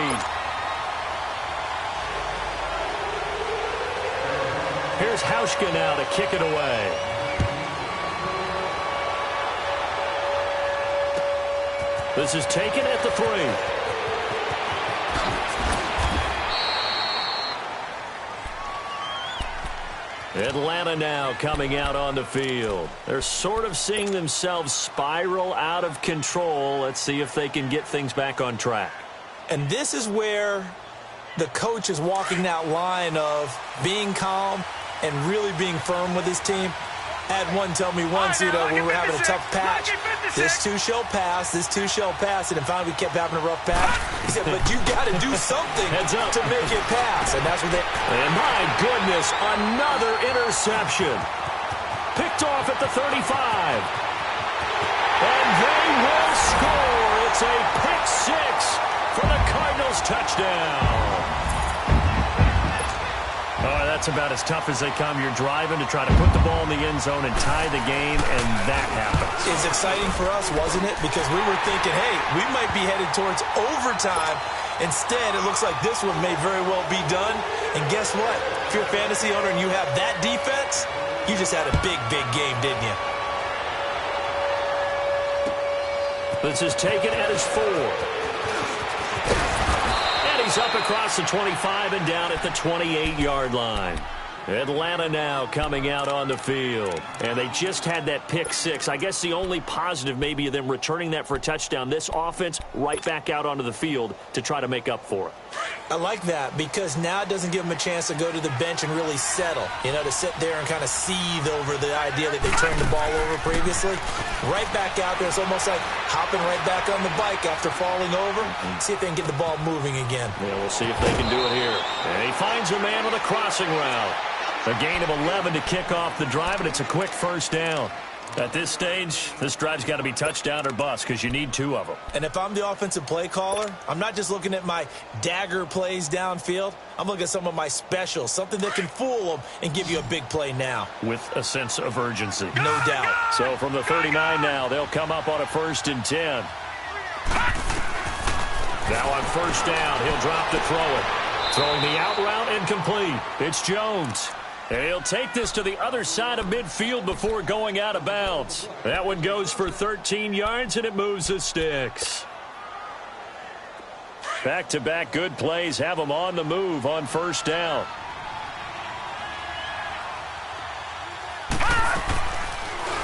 Here's Hauschka now to kick it away. This is taken at the 3. Atlanta now coming out on the field. They're sort of seeing themselves spiral out of control. Let's see if they can get things back on track. And this is where the coach is walking that line of being calm and really being firm with his team. I had one tell me once, we were having a tough patch. This too shall pass, this too shall pass. And finally we kept having a rough patch. He said, but you got to do something to make it pass. And that's what they... And my goodness, another interception. Picked off at the 35. And they will score. It's a pick 6 for the Cardinals touchdown. That's about as tough as they come. You're driving to try to put the ball in the end zone and tie the game, and that happens. It's exciting for us, wasn't it? Because we were thinking, hey, we might be headed towards overtime. Instead, it looks like this one may very well be done. And guess what? If you're a fantasy owner and you have that defense, you just had a big, big game, didn't you? This is taken at his 4. He's up across the 25 and down at the 28-yard line. Atlanta now coming out on the field. And they just had that pick 6. I guess the only positive maybe of them returning that for a touchdown. This offense right back out onto the field to try to make up for it. I like that because now it doesn't give them a chance to go to the bench and really settle. To sit there and kind of seethe over the idea that they turned the ball over previously. Right back out there. It's almost like hopping right back on the bike after falling over. See if they can get the ball moving again. Yeah, we'll see if they can do it here. And he finds a man on a crossing route. A gain of 11 to kick off the drive, and it's a quick first down. At this stage, this drive's got to be touchdown or bust because you need 2 of them. And if I'm the offensive play caller, I'm not just looking at my dagger plays downfield. I'm looking at some of my specials, something that can fool them and give you a big play now. With a sense of urgency. No doubt. So from the 39 now, they'll come up on a 1st and 10. Now on first down, he'll drop to throw it. Throwing the out route incomplete. It's Jones. And he'll take this to the other side of midfield before going out of bounds. That one goes for 13 yards, and it moves the sticks. Back-to-back good plays have them on the move on first down.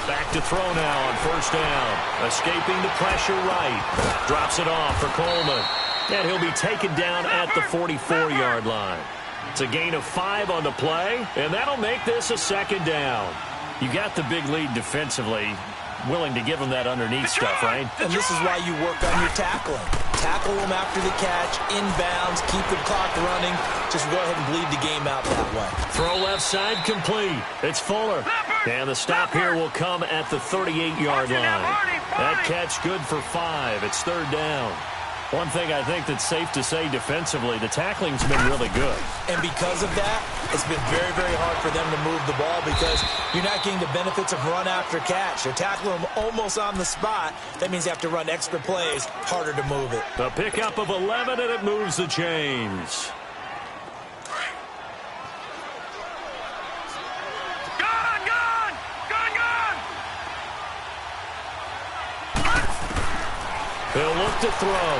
Back to throw now on first down. Escaping the pressure right. Drops it off for Coleman. And he'll be taken down at the 44-yard line. It's a gain of 5 on the play, and that'll make this a 2nd down. You got the big lead defensively, willing to give them that underneath stuff, right? And this is why you work on your tackling. Tackle them after the catch, inbounds, keep the clock running. Just go ahead and bleed the game out that way. Throw left side complete. It's Fuller. And the stop here will come at the 38-yard line. That catch good for 5. It's 3rd down. One thing I think that's safe to say defensively, the tackling's been really good. And because of that, it's been very, very hard for them to move the ball because you're not getting the benefits of run after catch. They're tackling them almost on the spot. That means you have to run extra plays, harder to move it. The pickup of 11, and it moves the chains. He'll look to throw.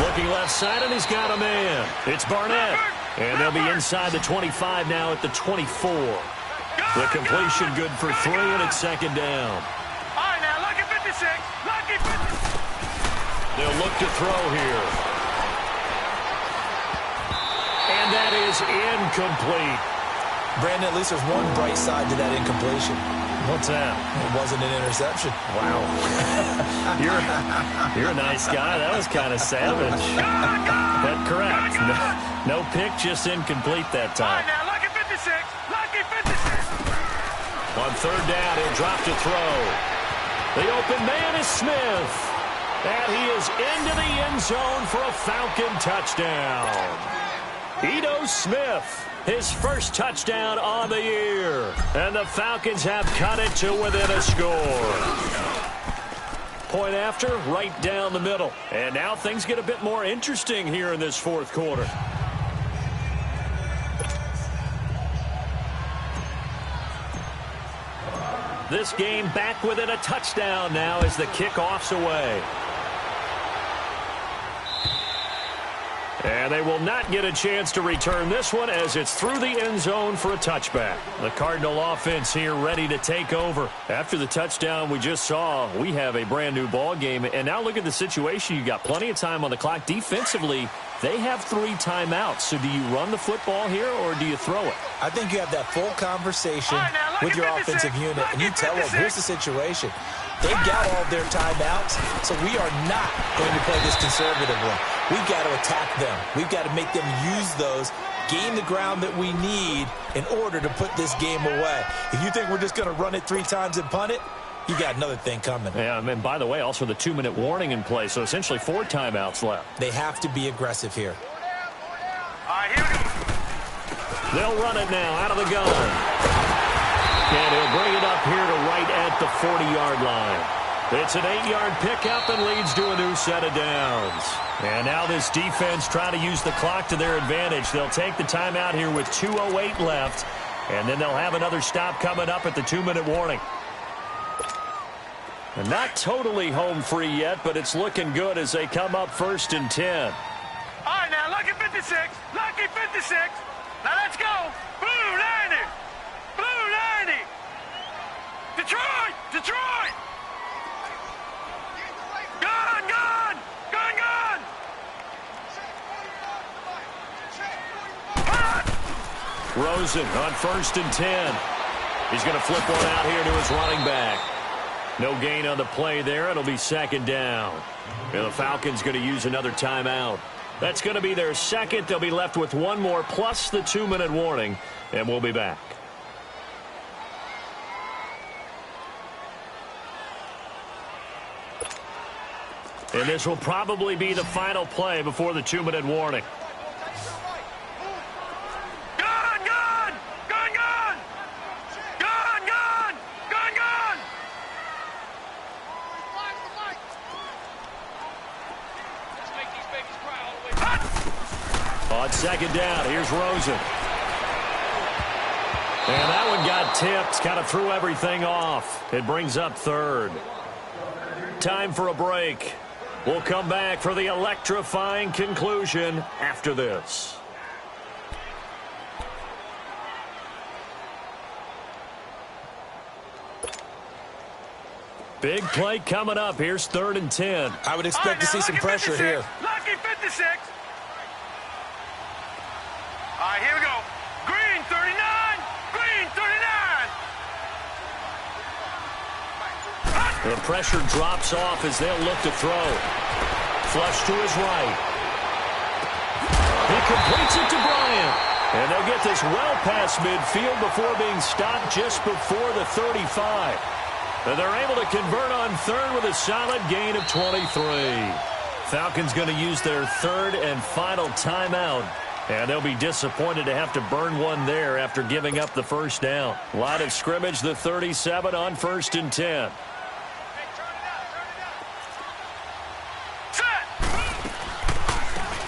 Looking left side, and he's got a man. It's Barnett. And they'll be inside the 25 now at the 24. The completion good for 3, and it's 2nd down. All right, now look at 56. 56. Lucky 56. They'll look to throw here. And that is incomplete. Brandon, at least there's one bright side to that incompletion. What's that? It wasn't an interception. Wow. you're a nice guy. That was kind of savage. That's correct. No pick, just incomplete that time. All right, now, lucky 56. Lucky 56. On third down, he'll drop to throw. The open man is Smith. And he is into the end zone for a Falcon touchdown. Ito Smith, his first touchdown on the year. And the Falcons have cut it to within a score. Point after, right down the middle. And now things get a bit more interesting here in this fourth quarter. This game back within a touchdown now as the kickoff's away. And they will not get a chance to return this one as it's through the end zone for a touchback. The Cardinal offense here ready to take over. After the touchdown we just saw, we have a brand new ball game. And now look at the situation. You got plenty of time on the clock. Defensively, they have 3 timeouts. So do you run the football here or do you throw it? I think you have that full conversation with your offensive unit, and you tell them, here's the situation. They've got all their timeouts, so we are not going to play this conservatively. We've got to attack them. We've got to make them use those, gain the ground that we need in order to put this game away. If you think we're just going to run it 3 times and punt it, you got another thing coming. Yeah, and by the way, also the 2-minute warning in play, so essentially 4 timeouts left. They have to be aggressive here. All right, here we go. They'll run it now out of the gun. And he'll bring it up here to right at the 40-yard line. It's an 8-yard pickup and leads to a new set of downs. And now this defense trying to use the clock to their advantage. They'll take the timeout here with 2:08 left. And then they'll have another stop coming up at the 2-minute warning. And not totally home free yet, but it's looking good as they come up 1st and 10. All right, now, lucky 56. Lucky 56. Now, let's go. Blue 90. Blue 90. Detroit. Detroit. Gun, gun. Gun, gun. Rosen on 1st and 10. He's going to flip one out here to his running back. No gain on the play there. It'll be 2nd down. And the Falcons going to use another timeout. That's going to be their second. They'll be left with 1 more plus the 2-minute warning. And we'll be back. And this will probably be the final play before the 2-minute warning. Gun, gun. Gun, gun. Gun, gun. Gun, gun. Let's make these babies cry all the way. On 2nd down, here's Rosen. And that one got tipped, kind of threw everything off. It brings up 3rd. Time for a break. We'll come back for the electrifying conclusion after this. Big play coming up. Here's 3rd and 10. I would expect to see some pressure here. Lucky 56. All right, here we go. Green 39. Green 39. The pressure drops off as they'll look to throw. Flush to his right. He completes it to Bryant. And they'll get this well past midfield before being stopped just before the 35. And they're able to convert on 3rd with a solid gain of 23. Falcons going to use their 3rd and final timeout. And they'll be disappointed to have to burn one there after giving up the 1st down. Line of scrimmage, the 37 on 1st and 10.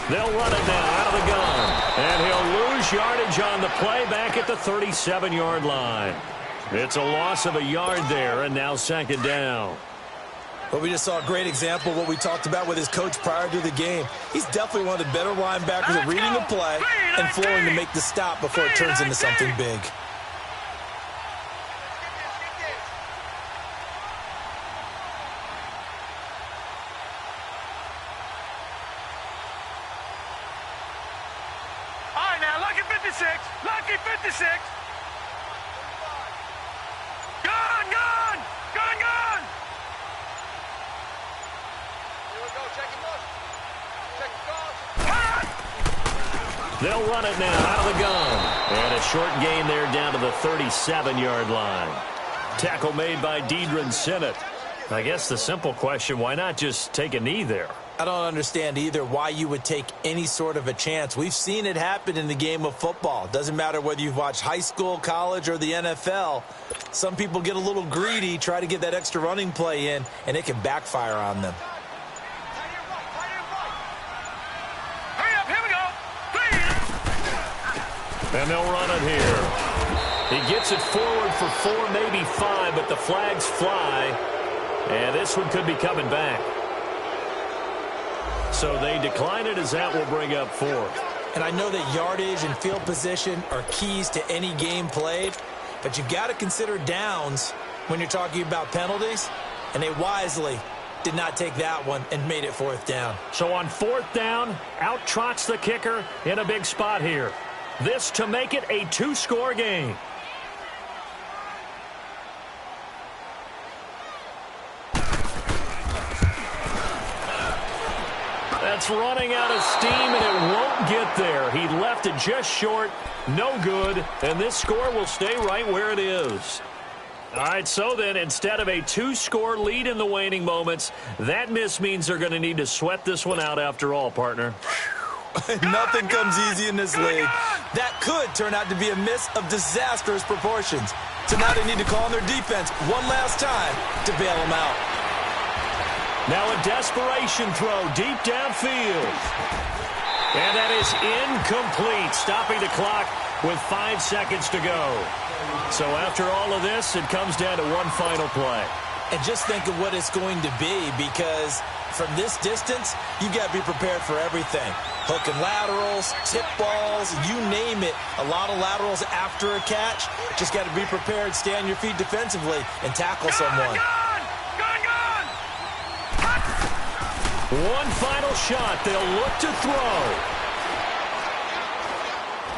They'll run it now out of the gun. And he'll lose yardage on the play back at the 37-yard line. It's a loss of a yard there, and now 2nd down. But we just saw a great example of what we talked about with his coach prior to the game. He's definitely one of the better linebackers at reading a play and flowing to make the stop before it turns into something big. 56. Lucky 56. Gone, gone. Gone, gone. Here we go. Check him up. Check the guns. They'll run it now out of the gun. And a short gain there down to the 37-yard line. Tackle made by Deidre Sinnott. I guess the simple question, why not just take a knee there? I don't understand either why you would take any sort of a chance. We've seen it happen in the game of football. Doesn't matter whether you've watched high school, college, or the NFL. Some people get a little greedy, try to get that extra running play in, and it can backfire on them. Hurry up, here we go. And they'll run it here. He gets it forward for 4, maybe 5, but the flags fly. And this one could be coming back. So they decline it as that will bring up 4th. And I know that yardage and field position are keys to any game played, but you've got to consider downs when you're talking about penalties, and they wisely did not take that one and made it 4th down. So on 4th down, out trots the kicker in a big spot here. This to make it a 2-score game. That's running out of steam, and it won't get there. He left it just short, no good, and this score will stay right where it is. All right, so then, instead of a 2-score lead in the waning moments, that miss means they're going to need to sweat this one out after all, partner. Nothing comes easy in this league. That could turn out to be a miss of disastrous proportions. So now they need to call on their defense one last time to bail them out. Now a desperation throw deep downfield. And that is incomplete, stopping the clock with 5 seconds to go. So after all of this, it comes down to one final play. And just think of what it's going to be, because from this distance, you've got to be prepared for everything. Hook and laterals, tip balls, you name it. A lot of laterals after a catch. Just got to be prepared, stay on your feet defensively, and tackle someone. One final shot. They'll look to throw.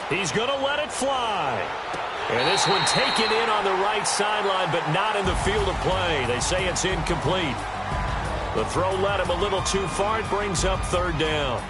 He's going to let it fly. And this one taken in on the right sideline, but not in the field of play. They say it's incomplete. The throw led him a little too far. It brings up 3rd down.